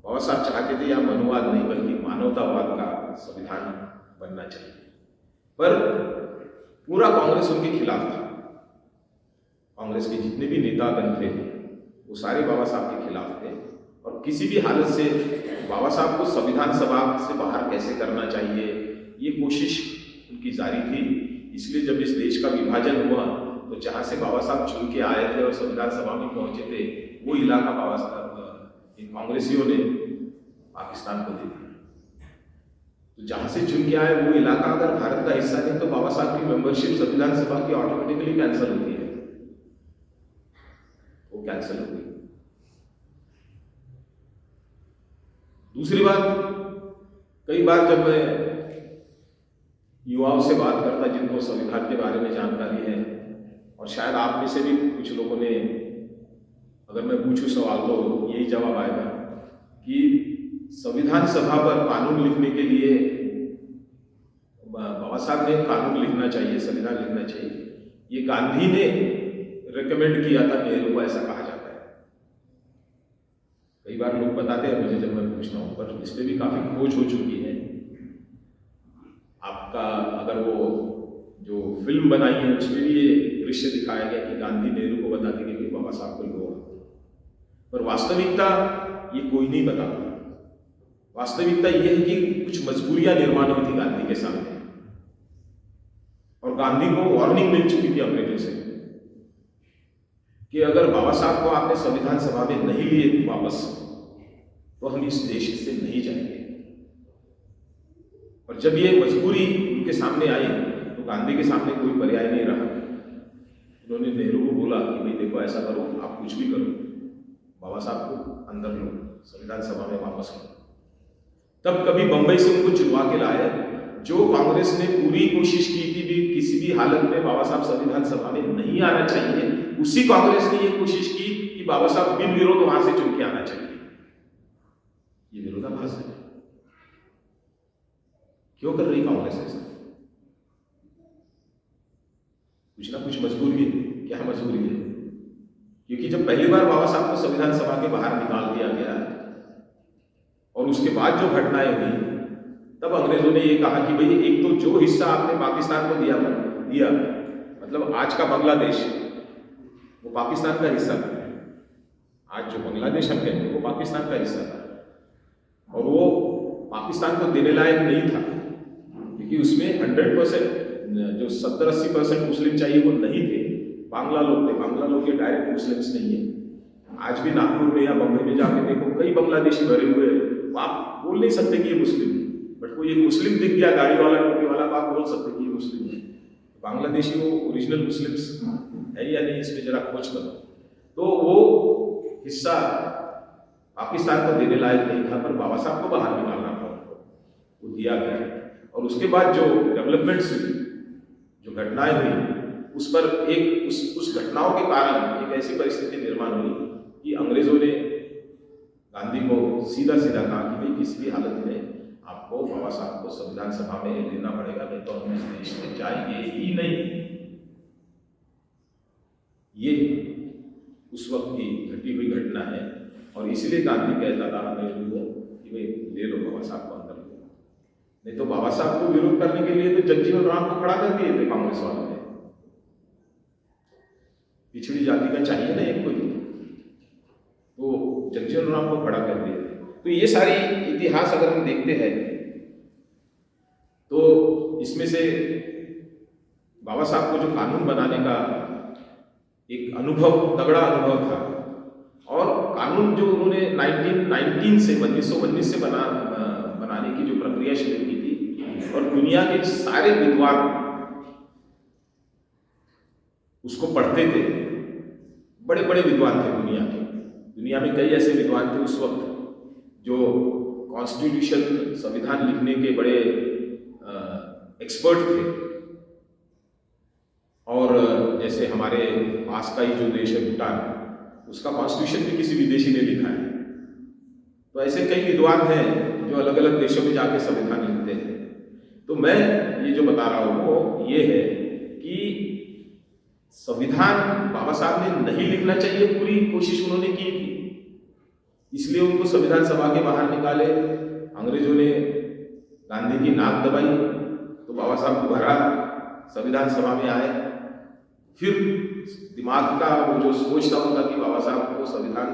बाबा साहब चाहते थे या मनुवाद नहीं बल्कि मानवतावाद का संविधान बनना चाहिए। पर पूरा कांग्रेस उनके खिलाफ था। कांग्रेस के जितने भी नेतागण थे वो सारे बाबा साहब के खिलाफ थे, और किसी भी हालत से बाबा साहब को संविधान सभा से बाहर कैसे करना चाहिए, ये कोशिश उनकी जारी थी। इसलिए जब इस देश का विभाजन हुआ, तो जहां से बाबा साहब चुन के आए थे और संविधान सभा में पहुंचे थे, वो इलाका बाबा साहब इन कांग्रेसियों ने पाकिस्तान को दे दिया। तो जहां से चुन के आए वो इलाका अगर भारत का हिस्सा नहीं, तो बाबा साहब की मेंबरशिप संविधान सभा की ऑटोमेटिकली कैंसिल होती है, वो कैंसिल हो गई। दूसरी बात, कई बार जब मैं युवाओं से बात करता जिनको संविधान के बारे में जानकारी है, और शायद आप में से भी कुछ लोगों ने, अगर मैं पूछूं सवाल तो यही जवाब आएगा कि संविधान सभा पर कानून लिखने के लिए बाबा साहब ने कानून लिखना चाहिए, संविधान लिखना चाहिए, ये गांधी ने रिकमेंड किया था नेहरू को, ऐसा कहा जाता है। कई बार लोग बताते हैं मुझे जब मैं पूछता हूँ, पर इस पर भी काफी खोज हो चुकी है। आपका अगर वो जो फिल्म बनाई है उसमें भी ये दृश्य दिखाया गया कि गांधी नेहरू को बताते कि बाबा साहब को लो, पर वास्तविकता ये कोई नहीं बताता। वास्तविकता यह है कि कुछ मजबूरियां निर्माण हुई थी गांधी के सामने, और गांधी को वार्निंग मिल चुकी थी अंग्रेजों से कि अगर बाबा साहब को आपने संविधान सभा में नहीं लिए वापस तो हम इस देश से नहीं जाएंगे। और जब ये मजबूरी उनके सामने आई तो गांधी के सामने कोई पर्याय नहीं रहा। उन्होंने नेहरू को बोला कि भाई देखो, ऐसा करो, आप कुछ भी करो, बाबा साहब को अंदर लो, संविधान सभा में वापस लो। तब कभी बंबई से उनको चुनवा के लाए। जो कांग्रेस ने पूरी कोशिश की थी भी किसी भी हालत में बाबा साहब संविधान सभा में नहीं आना चाहिए, उसी कांग्रेस ने ये कोशिश की कि बाबा साहब बिन विरोध वहां से चुन के आना चाहिए। ये विरोधाभास है। क्यों कर रही कांग्रेस ऐसा? कुछ ना कुछ मजबूरी है। क्या मजबूरी है? क्योंकि जब पहली बार बाबा साहब को संविधान सभा के बाहर निकाल दिया गया और उसके बाद जो घटनाएं हुई, तब अंग्रेजों ने ये कहा कि भाई एक तो जो हिस्सा आपने पाकिस्तान को दिया मतलब आज का बांग्लादेश, वो पाकिस्तान का हिस्सा था। आज जो बांग्लादेश हम कहते हैं वो पाकिस्तान का हिस्सा था, और वो पाकिस्तान को देने लायक नहीं था क्योंकि उसमें 100% जो 70-80% मुस्लिम चाहिए वो नहीं थे, बांग्ला लोग थे। बांग्ला लोग ये डायरेक्ट मुस्लिम्स नहीं है। आज भी नागपुर में या बम्बई में जाके देखो, कई बांग्लादेशी भरे हुए हैं। आप बोल नहीं सकते कि ये मुस्लिम है, बट कोई एक मुस्लिम दिख गया गाड़ी वाला, टोपी वाला, तो आप बोल सकते कि ये मुस्लिम है। बांग्लादेशी वो ओरिजिनल मुस्लिम्स है या नहीं, इसमें जरा खोज करो। तो वो हिस्सा पाकिस्तान को देने लायक नहीं था, पर बाबा साहब को बाहर निकालना था, उनको वो दिया गया। और उसके बाद जो डेवलपमेंट्स हुई, जो घटनाएं हुई, उस पर उस घटनाओं के कारण एक ऐसी परिस्थिति निर्माण हुई कि अंग्रेजों ने गांधी को सीधा सीधा कहा कि भाई किसी भी हालत में आपको बाबा साहब को संविधान सभा में लेना पड़ेगा, नहीं तो हम इस देश में जाएंगे ही नहीं। ये उस वक्त की घटी हुई घटना है, और इसलिए गांधी कहता था नेहरू को कि भाई ले लो बाबा साहब को अंदर लो। नहीं तो बाबा साहब को विरोध करने के लिए तो जगजीवन राम को खड़ा कर दिए थे कांग्रेस वालों ने। पिछड़ी जाति का चाहिए ना एक कोई, तो जगजीवन राम को खड़ा कर दिए थे। तो ये सारी इतिहास अगर हम देखते हैं तो इसमें से बाबा साहब को जो कानून बनाने का एक अनुभव, तगड़ा अनुभव था, और कानून जो उन्होंने 1919 से बनाने की जो प्रक्रिया शुरू की थी, और दुनिया के सारे विद्वान उसको पढ़ते थे। बड़े बड़े विद्वान थे दुनिया में कई ऐसे विद्वान थे उस वक्त जो कॉन्स्टिट्यूशन, संविधान लिखने के बड़े एक्सपर्ट थे। और जैसे हमारे पास का ही जो देश है भूटान, उसका कॉन्स्टिट्यूशन भी किसी विदेशी ने लिखा है। तो ऐसे कई विद्वान हैं जो अलग अलग देशों में जाके संविधान लिखते हैं। तो मैं ये जो बता रहा हूँ वो ये है कि संविधान बाबा साहब ने नहीं लिखना चाहिए, पूरी कोशिश उन्होंने की थी, इसलिए उनको संविधान सभा के बाहर निकाले। अंग्रेजों ने गांधी की नाक दबाई तो बाबा साहब दोबारा संविधान सभा में आए। फिर दिमाग का वो जो सोच था उनका कि बाबा साहब को संविधान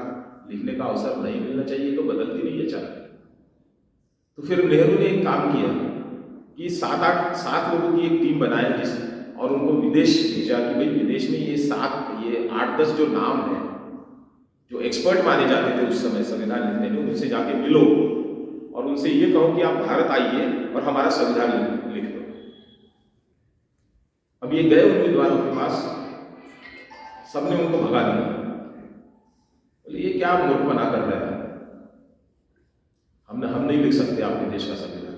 लिखने का अवसर नहीं मिलना चाहिए, तो बदलती नहीं है चाल। तो फिर नेहरू ने एक काम किया कि 7 लोगों की एक टीम बनाई और उनको विदेश भेजा कि भाई विदेश में ये 8-10 जो नाम है जो एक्सपर्ट माने जाते थे उस समय संविधान लिखने में, उनसे जाके मिलो और उनसे ये कहो कि आप भारत आइए और हमारा संविधान लिख दो। अब ये गए उन विद्वानों के पास, सबने उनको भगा दिया, बोले ये क्या मूर्खपना कर रहे हैं, हम नहीं लिख सकते आपके देश का संविधान।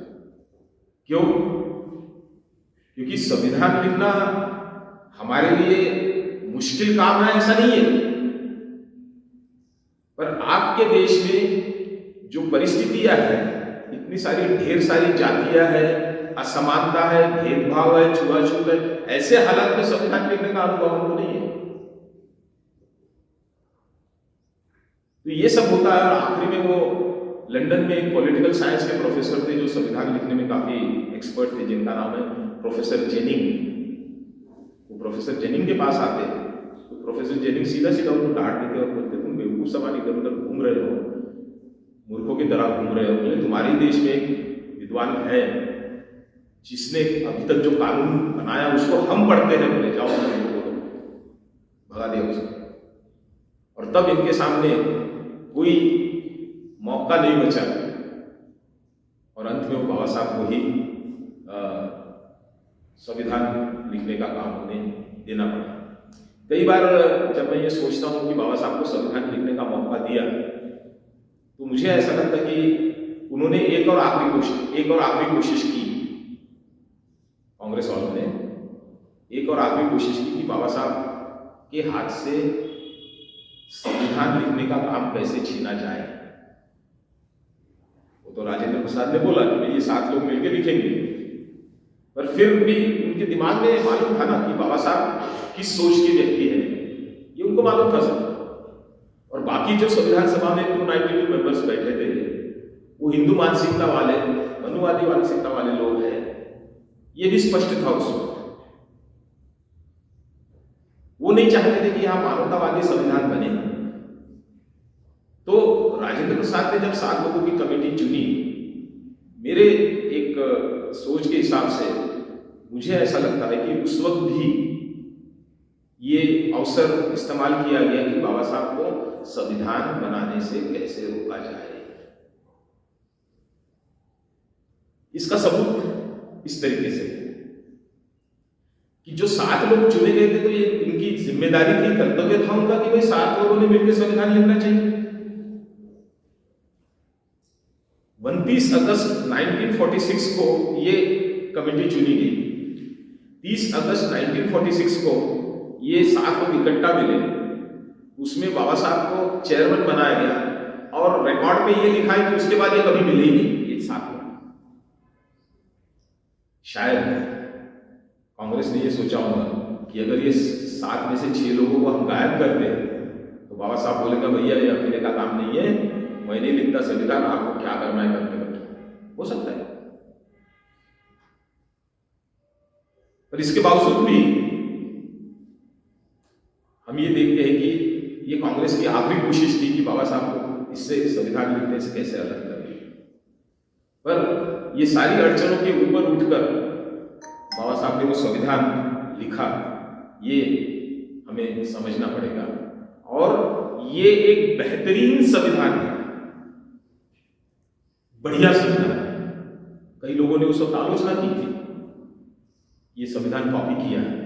क्यों? क्योंकि संविधान लिखना हमारे लिए मुश्किल काम है ऐसा नहीं है, पर आपके देश में जो परिस्थितियां हैं, इतनी सारी ढेर सारी जातियां हैं, असमानता है, भेदभाव है, छुआछूत है, ऐसे हालात में संविधान लिखने का अनुभव हमको नहीं है। तो ये सब होता है। और आखिरी में वो लंदन में एक पॉलिटिकल साइंस के प्रोफेसर थे जो संविधान लिखने में काफी एक्सपर्ट थे, जिनका नाम है प्रोफेसर जेनिंग। वो प्रोफेसर जेनिंग के पास आते हैं तो प्रोफेसर जेनिंग सीधा सीधा उनको डांट देते और बोलते तुम बेवकूफ समान इधर उधर घूम रहे हो, मूर्खों की तरह घूम रहे हो। बोले तुम्हारे ही देश में एक विद्वान है जिसने अभी तक जो कानून बनाया उसको हम पढ़ते हैं। बोले जाओ बोलो, भगा दिया उसको। और तब इनके सामने कोई मौका नहीं बचा और अंत में वो बाबा साहब को ही संविधान लिखने का काम उन्हें देना पड़ा। कई बार जब मैं ये सोचता हूँ कि बाबा साहब को संविधान लिखने का मौका दिया तो मुझे ऐसा लगता कि उन्होंने एक और आखिरी कोशिश की। कांग्रेस वालों ने एक और आखिरी कोशिश की कि बाबा साहब के हाथ से संविधान लिखने का काम कैसे छीना जाए। वो तो राजेंद्र प्रसाद ने बोला कि ये 7 लोग मिलकर लिखेंगे, पर फिर भी उनके दिमाग में मालूम था ना कि बाबा साहब किस सोच के व्यक्ति है, ये उनको मालूम था सब। और बाकी जो संविधान सभा में 292 मेंबर्स बैठे थे वो हिंदू मानसिकता वाले, मनुवादी मानसिकता वाले लोग हैं, ये भी स्पष्ट था उस वक्त। वो नहीं चाहते थे कि यहां मानवतावादी संविधान बने। तो राजेंद्र प्रसाद ने जब 7 लोगों की कमेटी चुनी, मेरे एक सोच के हिसाब से मुझे ऐसा लगता है कि उस वक्त भी ये अवसर इस्तेमाल किया गया कि बाबा साहब को संविधान बनाने से कैसे रोका जाए। इसका सबूत इस तरीके से कि जो 7 लोग चुने गए थे तो ये इनकी जिम्मेदारी थी, कर्तव्य था उनका कि भाई 7 लोगों ने मिलकर संविधान लिखना चाहिए। 29 अगस्त 1946 को ये कमेटी चुनी गई। 30 अगस्त 1946 को ये 7 लोग इकट्ठा मिले, उसमें बाबा साहब को चेयरमैन बनाया गया और रिकॉर्ड पे ये लिखा है कि उसके बाद ये कभी मिले ही नहीं ये 7 लोग। शायद कांग्रेस ने ये सोचा होगा कि अगर ये 7 में से 6 लोगों को हम गायब कर दें तो बाबा साहब बोलेगा भैया ये अकेले का काम नहीं है, मैं नहीं लिखता संविधान, आपको क्या करना है करते बैठो। हो सकता है, पर इसके बावजूद भी हम ये देखते हैं कि ये कांग्रेस की आखिरी कोशिश थी कि बाबा साहब को इससे संविधान लिखने से कैसे अलग करें। पर ये सारी अड़चनों के ऊपर उठकर बाबा साहब ने वो संविधान लिखा, ये हमें समझना पड़ेगा। और ये एक बेहतरीन संविधान है, बढ़िया संविधान है। कई लोगों ने उस वक्त आलोचना की थी, ये संविधान कॉपी किया है,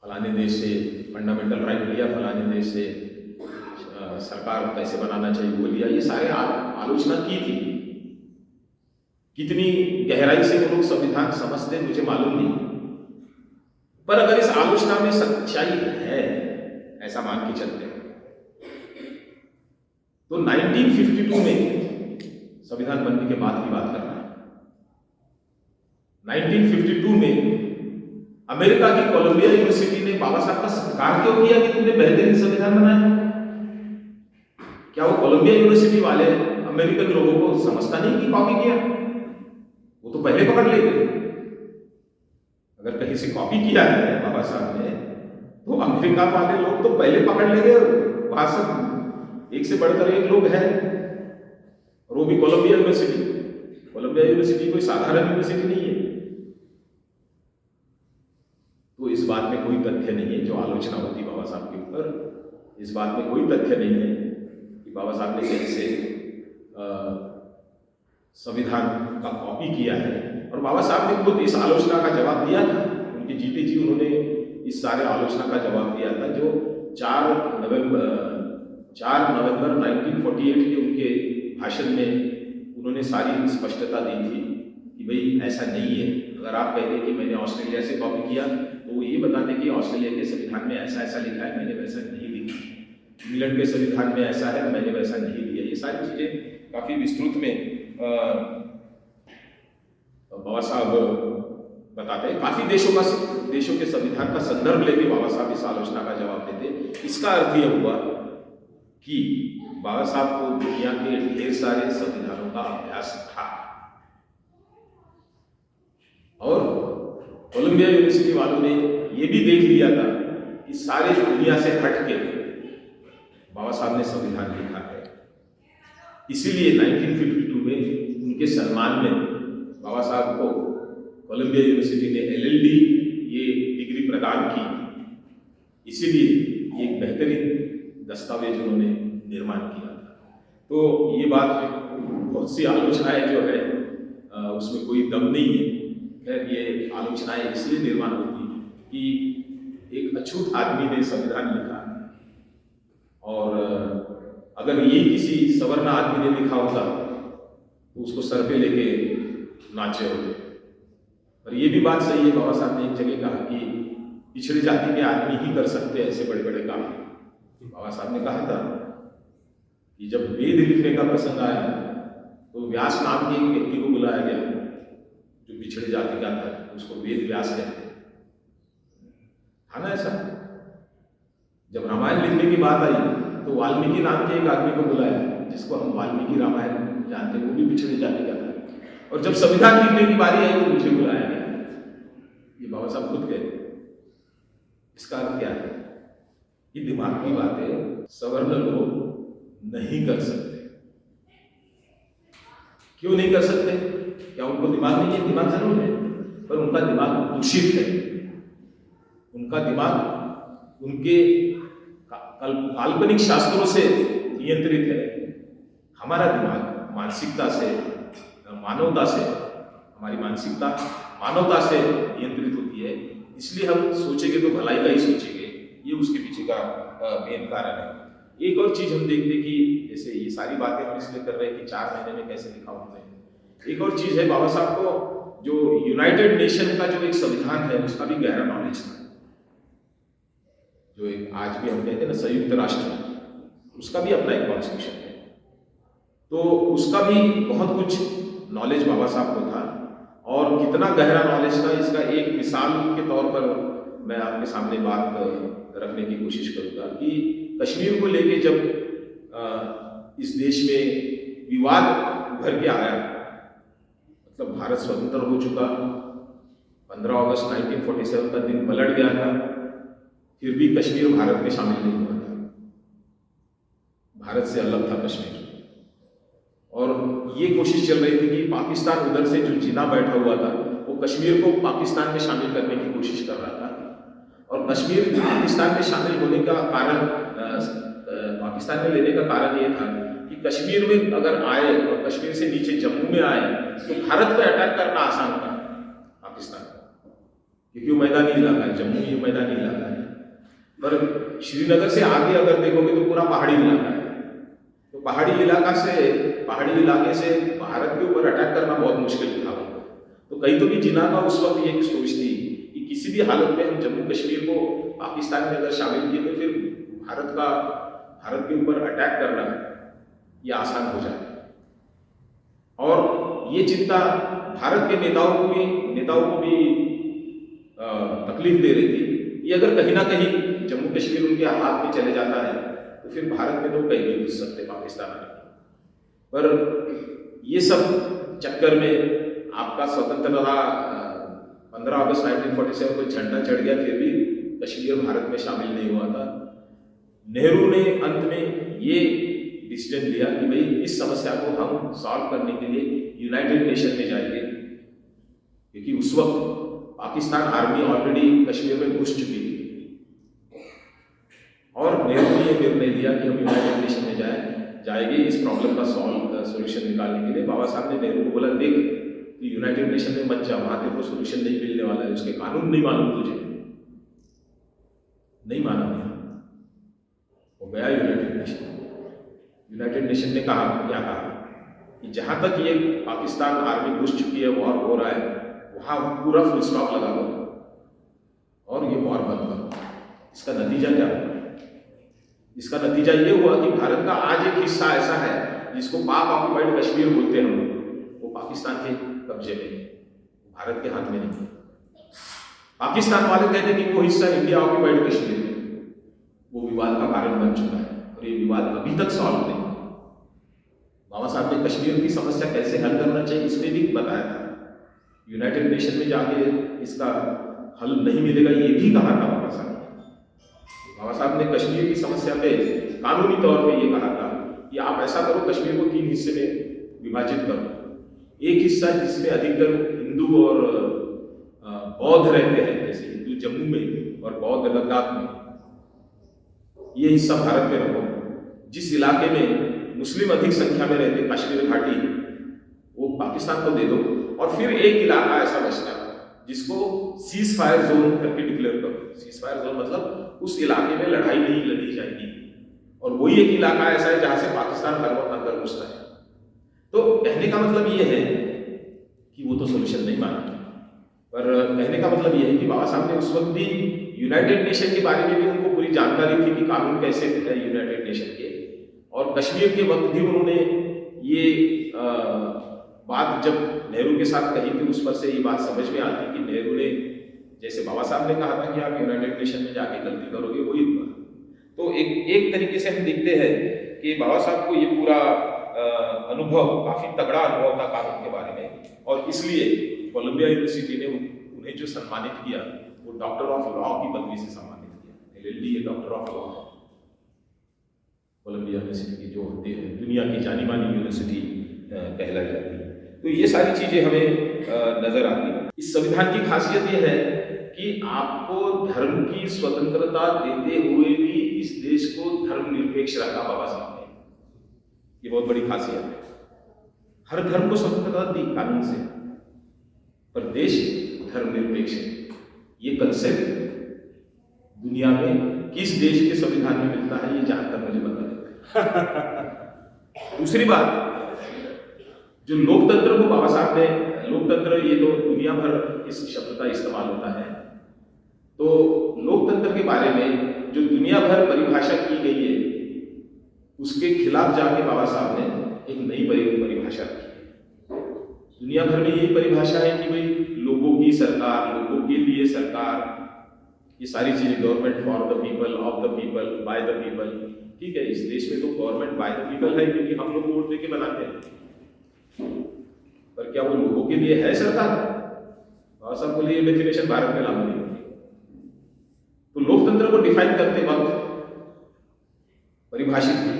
फलाने देश से फंडामेंटल राइट लिया, फलाने देश से सरकार कैसे बनाना चाहिए वो लिया, ये सारे आलोचना की थी। कितनी गहराई से वो लोग संविधान समझते मुझे मालूम नहीं, पर अगर इस आलोचना में सच्चाई है ऐसा मान के चलते हैं तो 1952 में संविधान बनने के बाद की बात कर रहा है। 1952 में अमेरिका की कोलंबिया यूनिवर्सिटी ने बाबा साहब का सत्कार क्यों किया कि तुमने बेहतरीन संविधान बनाया? क्या वो कोलंबिया यूनिवर्सिटी वाले अमेरिकन लोगों को समझता नहीं कि कॉपी किया? वो तो पहले पकड़ लेते। अगर कहीं से कॉपी किया है बाबा साहब ने तो अमेरिका वाले लोग तो पहले पकड़ लेंगे। वहां सब एक से बढ़कर एक लोग हैं, और वो भी कोलंबिया यूनिवर्सिटी। कोलंबिया यूनिवर्सिटी कोई साधारण यूनिवर्सिटी नहीं है। तो इस बात में कोई तथ्य नहीं है जो आलोचना होती बाबा साहब के ऊपर, इस बात में कोई तथ्य नहीं है कि बाबा साहब ने कहीं से संविधान का कॉपी किया है। और बाबा साहब ने खुद इस आलोचना का जवाब दिया था, उनके जीते जी उन्होंने इस सारे आलोचना का जवाब दिया था, जो 4 नवंबर 1948 के उनके भाषण में उन्होंने सारी स्पष्टता दी थी कि भाई ऐसा नहीं है। अगर आप कहते कि मैंने ऑस्ट्रेलिया से कॉपी किया तो वो ये बताते कि ऑस्ट्रेलिया के संविधान में ऐसा ऐसा लिखा है, मैंने वैसा नहीं लिखा। इंग्लैंड के संविधान में ऐसा है, मैंने वैसा नहीं लिया। ये सारी चीजें काफी विस्तृत में बाबा साहब बताते हैं। काफी देशों के संविधान का संदर्भ लेके बाबा साहब इस आलोचना का जवाब देते। इसका अर्थ यह हुआ कि बाबा साहब को दुनिया के ढेर सारे संविधानों का अभ्यास था, और कोलंबिया यूनिवर्सिटी वालों ने यह भी देख लिया था कि सारे दुनिया से हट के बाबा साहब ने संविधान लिखा है। इसीलिए 1952 में उनके सम्मान में बाबा साहब को कोलंबिया यूनिवर्सिटी ने LLD ये डिग्री प्रदान की। इसीलिए ये एक बेहतरीन दस्तावेज उन्होंने निर्माण किया था। तो ये बात बहुत सी आलोचनाएं जो है उसमें कोई दम नहीं है। खैर ये आलोचनाएं इसलिए निर्माण होती है कि एक अछूत आदमी ने संविधान लिखा, और अगर ये किसी सवर्ण आदमी ने लिखा होता तो उसको सर पे लेके नाचे होते। और ये भी बात सही है, बाबा साहब ने एक जगह कहा कि पिछड़ी जाति के आदमी ही कर सकते हैं ऐसे बड़े बड़े काम। बाबा साहब ने कहा था कि जब वेद लिखने का प्रसंग आया तो व्यास नाम के एक व्यक्ति को बुलाया गया जो पिछड़ी जाति का था, उसको वेद व्यास कहते था ना ऐसा। जब रामायण लिखने की बात आई तो वाल्मीकि नाम के एक आदमी को बुलाया जिसको हम वाल्मीकि रामायण जानते हैं, वो भी पिछड़ी जाति का था। और जब संविधान लिखने की बारी आई तो मुझे बुलाया गया। ये बाबा साहब खुद कहते। इसका अर्थ क्या है? ये दिमाग की बातें सवर्ण लोग नहीं कर सकते। क्यों नहीं कर सकते? क्या उनको दिमाग नहीं है? दिमाग जरूर है, पर उनका दिमाग दूषित है। उनका दिमाग उनके काल्पनिक शास्त्रों से नियंत्रित है। हमारा दिमाग मानसिकता से, मानवता से, हमारी मानसिकता मानवता से नियंत्रित होती है। इसलिए हम सोचेंगे तो भलाई का ही सोचेंगे। ये उसके पीछे का मेन कारण है। एक और चीज हम देखते कि जैसे ये सारी बातें हम इसलिए कर रहे हैं कि 4 महीने में कैसे लिखा होते हैं। एक और चीज है, बाबा साहब को जो यूनाइटेड नेशन का जो एक संविधान है उसका भी गहरा नॉलेज था। जो एक आज भी हम कहते हैं ना संयुक्त राष्ट्र, उसका भी अपना एक कॉन्स्टिट्यूशन है। तो उसका भी बहुत कुछ नॉलेज बाबा साहब को था। और कितना गहरा नॉलेज था इसका एक मिसाल के तौर पर मैं आपके सामने बात रखने की कोशिश करूंगा कि कश्मीर को लेके जब इस देश में विवाद उभर के आया, मतलब भारत स्वतंत्र हो चुका, 15 अगस्त 1947 का दिन पलट गया था, फिर भी कश्मीर भारत में शामिल नहीं हुआ था। भारत से अलग था कश्मीर। और ये कोशिश चल रही थी कि पाकिस्तान उधर से जो जिना बैठा हुआ था वो कश्मीर को पाकिस्तान में शामिल करने की कोशिश कर रहा था। और कश्मीर पाकिस्तान में शामिल होने का कारण, पाकिस्तान में लेने का कारण ये था कि कश्मीर में अगर आए और कश्मीर से नीचे जम्मू में आए तो भारत पर अटैक करना आसान होता पाकिस्तान, क्योंकि वो मैदानी इलाका है, जम्मू ये मैदानी इलाका है। पर श्रीनगर से आगे अगर देखोगे तो पूरा पहाड़ी इलाका है। तो पहाड़ी इलाके से भारत के ऊपर अटैक करना बहुत मुश्किल था। तो कहीं तो भी जिन्ना का उस वक्त एक सोच थी कि किसी भी हालत में हम जम्मू कश्मीर को पाकिस्तान में अगर शामिल किए तो फिर भारत के ऊपर अटैक करना ये आसान हो जाए। और ये चिंता भारत के नेताओं को भी तकलीफ दे रही थी। ये अगर कहीं ना कहीं जम्मू कश्मीर उनके हाथ में चले जाता है तो फिर भारत में तो कहीं भी घुस सकते पाकिस्तान में। पर ये सब चक्कर में आपका स्वतंत्रता 15 अगस्त 1947 को झंडा चढ़ गया, फिर भी कश्मीर भारत में शामिल नहीं हुआ था। नेहरू ने अंत में ये डिसीजन लिया कि भाई इस समस्या को हम सॉल्व करने के लिए यूनाइटेड नेशन में जाएंगे, क्योंकि उस वक्त पाकिस्तान आर्मी ऑलरेडी कश्मीर में घुस चुकी थी। और नेहरू ने यह निर्णय लिया कि हम यूनाइटेड नेशन में जाएंगे इस प्रॉब्लम का सोल्यूशन निकालने के लिए। बाबा साहब ने नेहरू को बोला, देख कि यूनाइटेड नेशन में मत जा, वहां तेरे को सोल्यूशन नहीं मिलने वाला है, उसके कानून नहीं मालूम तुझे। नहीं माना गया, वो गया यूनाइटेड नेशन ने कहा, क्या कहा कि जहां तक ये पाकिस्तान आर्मी घुस चुकी है, वॉर हो रहा है, वहां पूरा फुल स्टॉप लगा दो और ये वॉर बंद करो। इसका नतीजा क्या हुआ? इसका नतीजा ये हुआ कि भारत का आज एक हिस्सा ऐसा है जिसको पाक ऑक्युपाइड कश्मीर बोलते हैं, वो पाकिस्तान के कब्जे में, भारत के हाथ में नहीं। पाकिस्तान वाले कहते हैं कि वो हिस्सा इंडिया ऑक्युपाइड कश्मीर है। वो विवाद का कारण बन चुका है और ये विवाद अभी तक सॉल्व नहीं। बाबा साहब ने कश्मीर की समस्या कैसे हल करना चाहिए इसमें भी बताया था। यूनाइटेड नेशन में जाके इसका हल नहीं मिलेगा ये भी कहा था बाबा साहब ने कश्मीर की समस्या पे कानूनी तौर पे ये कहा था कि आप ऐसा करो, कश्मीर को 3 हिस्से में विभाजित करो। एक हिस्सा जिसमें अधिकतर हिंदू और बौद्ध रहते हैं, जैसे हिंदू जम्मू में और बौद्ध लद्दाख में, ये हिस्सा भारत में रखो। जिस इलाके में मुस्लिम अधिक संख्या में रहते, कश्मीर घाटी, वो पाकिस्तान को दे दो। और फिर एक इलाका ऐसा बचता जिसको सीज फायर जोन करके डिक्लेयर करो। सीज फायर जोन मतलब उस इलाके में लड़ाई नहीं लड़ी जाएगी, और वही एक इलाका ऐसा है जहां से पाकिस्तान हर वक्त अंदर घुसता है। तो कहने का मतलब ये है कि वो तो सोल्यूशन नहीं माना, पर कहने का मतलब ये है कि बाबा साहब ने उस वक्त भी यूनाइटेड नेशन के बारे में भी उनको पूरी जानकारी थी कि कानून कैसे है यूनाइटेड नेशन के। और कश्मीर के वक्त भी उन्होंने ये बात जब नेहरू के साथ कही थी, उस पर से ये बात समझ में आती कि नेहरू ने, जैसे बाबा साहब ने कहा था कि आप यूनाइटेड नेशन में जाके गलती करोगे, वही हुआ। तो एक तरीके से हम देखते हैं कि बाबा साहब को ये पूरा अनुभव, काफी तगड़ा अनुभव था कानून के बारे में, और इसलिए कोलंबिया यूनिवर्सिटी ने उन्हें जो सम्मानित किया, वो डॉक्टर ऑफ लॉ की पदवी से सम्मानित किया। LLD doctor of law Columbia university की जो होती है, दुनिया की जानी मानी यूनिवर्सिटी कहलाई जाती है। तो ये सारी चीजें हमें नजर आती है। इस संविधान की खासियत ये है कि आपको धर्म की स्वतंत्रता देते हुए भी इस देश को धर्मनिरपेक्ष रखा बाबा साहब ने। ये बहुत बड़ी खासियत है। हर धर्म को स्वतंत्रता दी कानून से, पर देश धर्मनिरपेक्ष है। ये कंसेप्ट दुनिया में किस देश के संविधान में मिलता है, ये जानकर मुझे पता लगता है। दूसरी बात, जो लोकतंत्र को बाबा साहब ने, लोकतंत्र ये तो दुनिया भर इस शब्द का इस्तेमाल होता है, तो लोकतंत्र के बारे में जो दुनिया भर परिभाषा की गई है, उसके खिलाफ जाके बाबा साहब ने एक नई परिभाषा की। दुनिया भर में यही परिभाषा है कि भाई लोगों की सरकार, लोगों के लिए सरकार, ये सारी चीजें, government for the people, of the people, by the people. ठीक है, इस देश में तो गवर्नमेंट बाय द पीपल है क्योंकि हम लोग वोट देके बनाते हैं, पर क्या वो लोगों के लिए है सरकार? बाबा साहब के लिए डेफिनेशन भारत में लागू नहीं होती। तो लोकतंत्र को डिफाइन करते वक्त,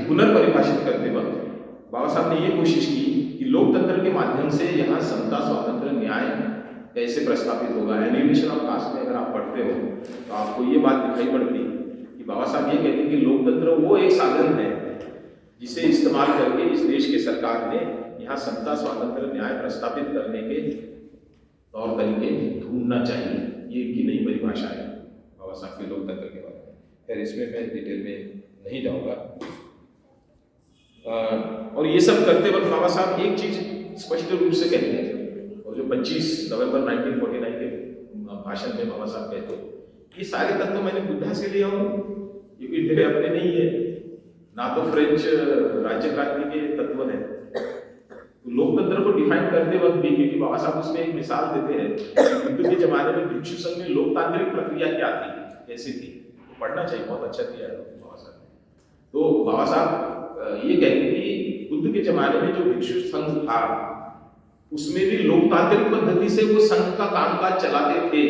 पुनर्परिभाषित करते वक्त बाबा साहब ने ये कोशिश की कि लोकतंत्र के माध्यम से यहाँ समता, स्वातंत्र्य, न्याय कैसे प्रस्तापित होगा। एलिमिनेशन ऑफ कास्ट में अगर आप पढ़ते हो तो आपको ये बात दिखाई पड़ती कि बाबा साहब ये कहते हैं कि लोकतंत्र वो एक साधन है जिसे इस्तेमाल करके इस देश की सरकार ने यहाँ समता, स्वातंत्र्य, न्याय प्रस्तापित करने के तौर तरीके ढूंढना चाहिए। ये इनकी नई परिभाषा है बाबा साहब के लोकतंत्र के बारे में। खैर इसमें मैं डिटेल में नहीं जाऊंगा। और ये सब करते वक्त बाबा साहब एक चीज स्पष्ट रूप से कहते हैं, और जो 25 नवंबर 1949 के भाषण में बाबा साहब कहते हैं, ये सारे तत्व मैंने बुद्धा से लिया हूँ, क्योंकि मेरे अपने नहीं है, ना तो फ्रेंच राज्य क्रांति के तत्व है। तो लोकतंत्र को डिफाइन करते वक्त भी, क्योंकि बाबा साहब उसमें एक मिसाल देते हैं, बुद्ध के जमाने में भिक्षु संघ में लोकतांत्रिक प्रक्रिया क्या थी, कैसी थी, तो पढ़ना चाहिए, बहुत अच्छा दिया है बाबा साहब ने। तो बाबा साहब ये कहते हैं कि बुद्ध के जमाने में जो भिक्षु संघ था, उसमें भी लोकतांत्रिक पद्धति से वो संघ का कामकाज चलाते थे।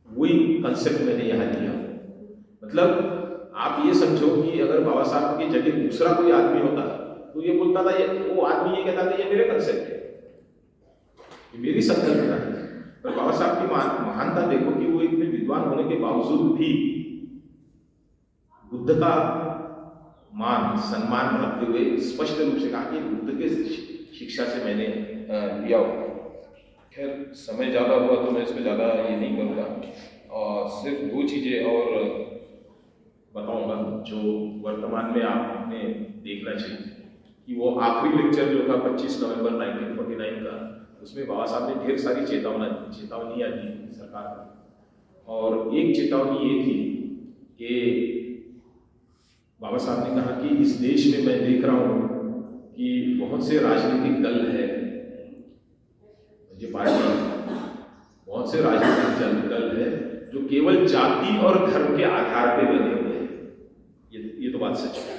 वही कंसेप्ट मैंने यहाँ लिया। मतलब आप ये समझो कि अगर बाबा साहब की जगह दूसरा कोई आदमी होता तो ये बोलता था, वो आदमी ये कहता था ये मेरे कंसेप्ट है, ये मेरी संकल्पना है। पर बाबा साहब की महानता देखो कि वो इतने विद्वान होने के बावजूद भी बुद्ध का मान, सम्मान रखते हुए स्पष्ट रूप से कहा कि बुद्ध के शिक्षा से मैंने लिया हुआ। खैर समय ज़्यादा हुआ तो मैं इसमें ज़्यादा ये नहीं करूँगा, और सिर्फ 2 चीज़ें और बताऊँगा जो वर्तमान में आपने देखना चाहिए। कि वो आखिरी लेक्चर जो था 25 नवंबर 1949 का, उसमें बाबा साहब ने ढेर सारी चेतावनियाँ दी सरकार को। और एक चेतावनी ये थी कि बाबा साहब ने कहा कि इस देश में मैं देख रहा हूँ कि बहुत से राजनीतिक दल है, ये पार्टी, बहुत से राजनीतिक दल है जो केवल जाति और धर्म के आधार पर बने हुए हैं। ये तो बात सच है,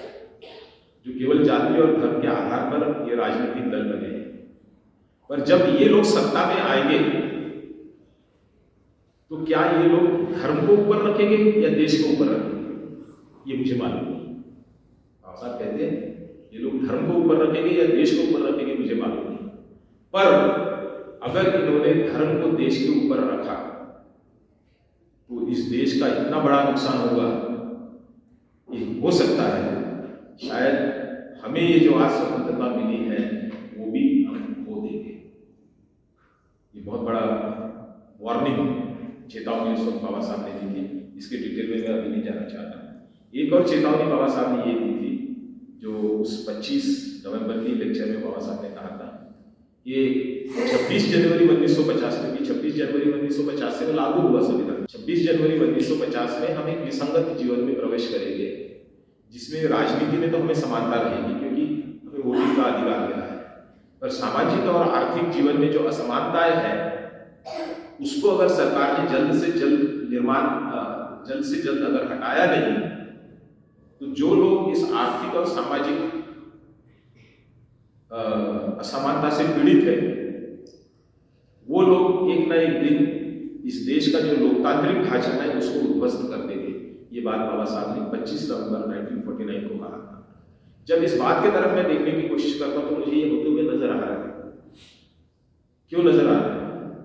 जो केवल जाति और धर्म के आधार पर ये राजनीतिक दल बने हैं। पर जब ये लोग सत्ता में आएंगे तो क्या ये लोग धर्म को ऊपर रखेंगे या देश को ऊपर रखेंगे, ये मुझे मालूम नहीं। साहब कहते हैं ये लोग धर्म को ऊपर रखेंगे या देश को ऊपर रखेंगे मुझे मालूम नहीं, पर अगर इन्होंने धर्म को देश के ऊपर रखा तो इस देश का इतना बड़ा नुकसान होगा कि हो सकता है शायद हमें ये जो आज स्वतंत्रता मिली है वो भी हम खो देंगे। ये बहुत बड़ा वार्निंग, चेतावनी उस वक्त बाबा साहब ने दी थी। इसके डिटेल में मैं अभी नहीं जाना चाहता। एक और चेतावनी बाबा साहब ने ये दी थी जो उस 25 नवंबर की लेक्चर में बाबा साहब ने कहा था कि 26 जनवरी 1950 में, 26 जनवरी 1950 में लागू हुआ संविधान। 26 जनवरी 1950 में हम एक विसंगत जीवन में प्रवेश करेंगे जिसमें राजनीति में तो हमें समानता रहेगी क्योंकि हमें वोटिंग का अधिकार मिला है, पर सामाजिक और आर्थिक जीवन में जो असमानताएं हैं उसको अगर सरकार ने जल्द से जल्द अगर हटाया नहीं तो जो लोग इस आर्थिक और सामाजिक असमानता से पीड़ित है वो लोग एक न एक दिन इस देश का जो लोकतांत्रिक ढांचा है उसको उद्ध्वस्त कर देंगे। ये बात बाबा साहब ने 25 नवंबर 1949 को कहा था। जब इस बात की तरफ मैं देखने की कोशिश करता हूं तो मुझे ये होते हुए नजर आ रहा है। क्यों नजर आ रहा है?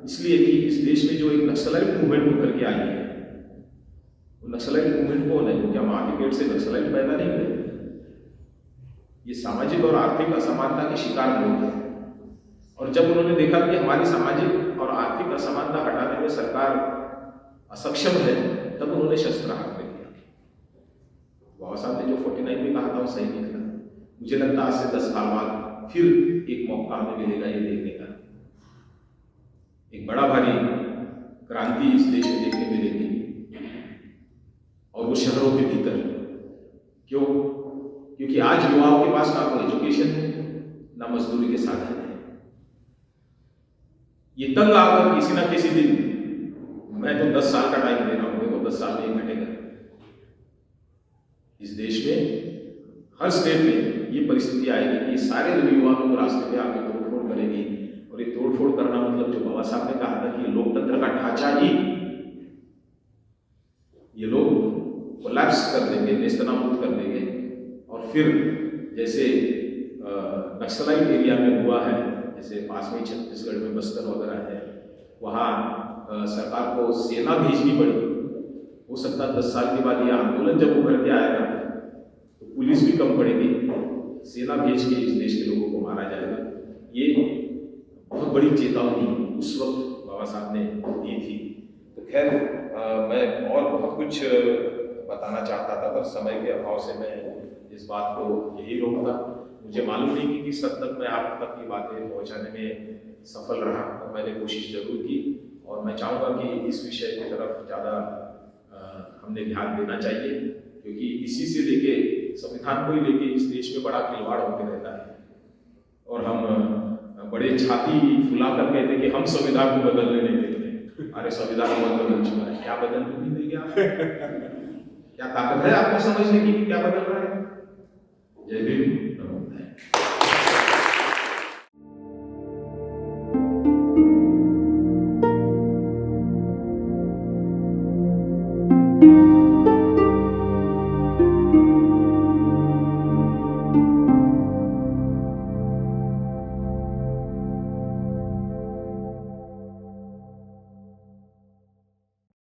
इसलिए कि इस देश में जो एक नक्सलाइट मूवमेंट उभर के आई है, वो नक्सलाइट मूवमेंट कौन है? क्या मां के पेट से नक्सलाइट पैदा नहीं हुए? ये सामाजिक और आर्थिक असमानता के शिकार लोग हैं, और जब उन्होंने देखा कि हमारी सामाजिक और आर्थिक असमानता हटाने में सरकार असक्षम है तब उन्होंने शस्त्रास्त्र में किया। बाबा साहब ने जो 49 में कहा था वो सही निकला। मुझे लगता है आज से 10 साल बाद फिर एक मौका हमें मिलेगा ये देखने का, एक बड़ा भारी क्रांति इस देश में देखने मिलेगी, और वो शहरों के भीतर। क्यों? क्योंकि आज युवाओं के पास ना कोई एजुकेशन है ना मजदूरी के साधन है। ये तंग आकर किसी ना किसी दिन, मैं तो 10 साल का टाइम दे रहा हूं, देखो 10 साल में ये घटेगा। इस देश में हर स्टेट में ये परिस्थिति आएगी कि सारे युवाओं को रास्ते पे आके तोड़फोड़ करेगी, और ये तोड़फोड़ करना मतलब जो बाबा साहब ने कहा था कि लोकतंत्र का ढांचा ही ये लोग कोलैप्स कर देंगे, नेस्तनाबूद कर देंगे। और फिर जैसे नक्सलाइट एरिया में हुआ है, जैसे पास में छत्तीसगढ़ में बस्तर वगैरह है, वहाँ सरकार को सेना भेजनी पड़ी। हो सकता है 10 साल के बाद ये आंदोलन जब उभर के आएगा तो पुलिस भी कम पड़ेगी, सेना भेज के इस देश के लोगों को मारा जाएगा। ये बहुत बड़ी चेतावनी उस वक्त बाबा साहब ने दी थी। तो खैर मैं और बहुत कुछ बताना चाहता था, पर समय के अभाव से मैं इस बात को यही रोकता। मुझे मालूम नहीं कि किस हद तक मैं आप तक की बातें पहुंचाने में सफल रहा, और मैंने कोशिश जरूर की। और मैं चाहूँगा कि इस विषय की तरफ ज़्यादा हमने ध्यान देना चाहिए, क्योंकि इसी से लेके संविधान को ही लेके इस देश में बड़ा खिलवाड़ होते रहता है, और हम बड़े छाती फुला कर कहते कि हम संविधान को बदलने नहीं देते। अरे संविधान बहुत बदल चुका है, क्या बदल नहीं देंगे आप? क्या ताकत है आपको समझने की कि क्या बदल रहा है? जय भीम।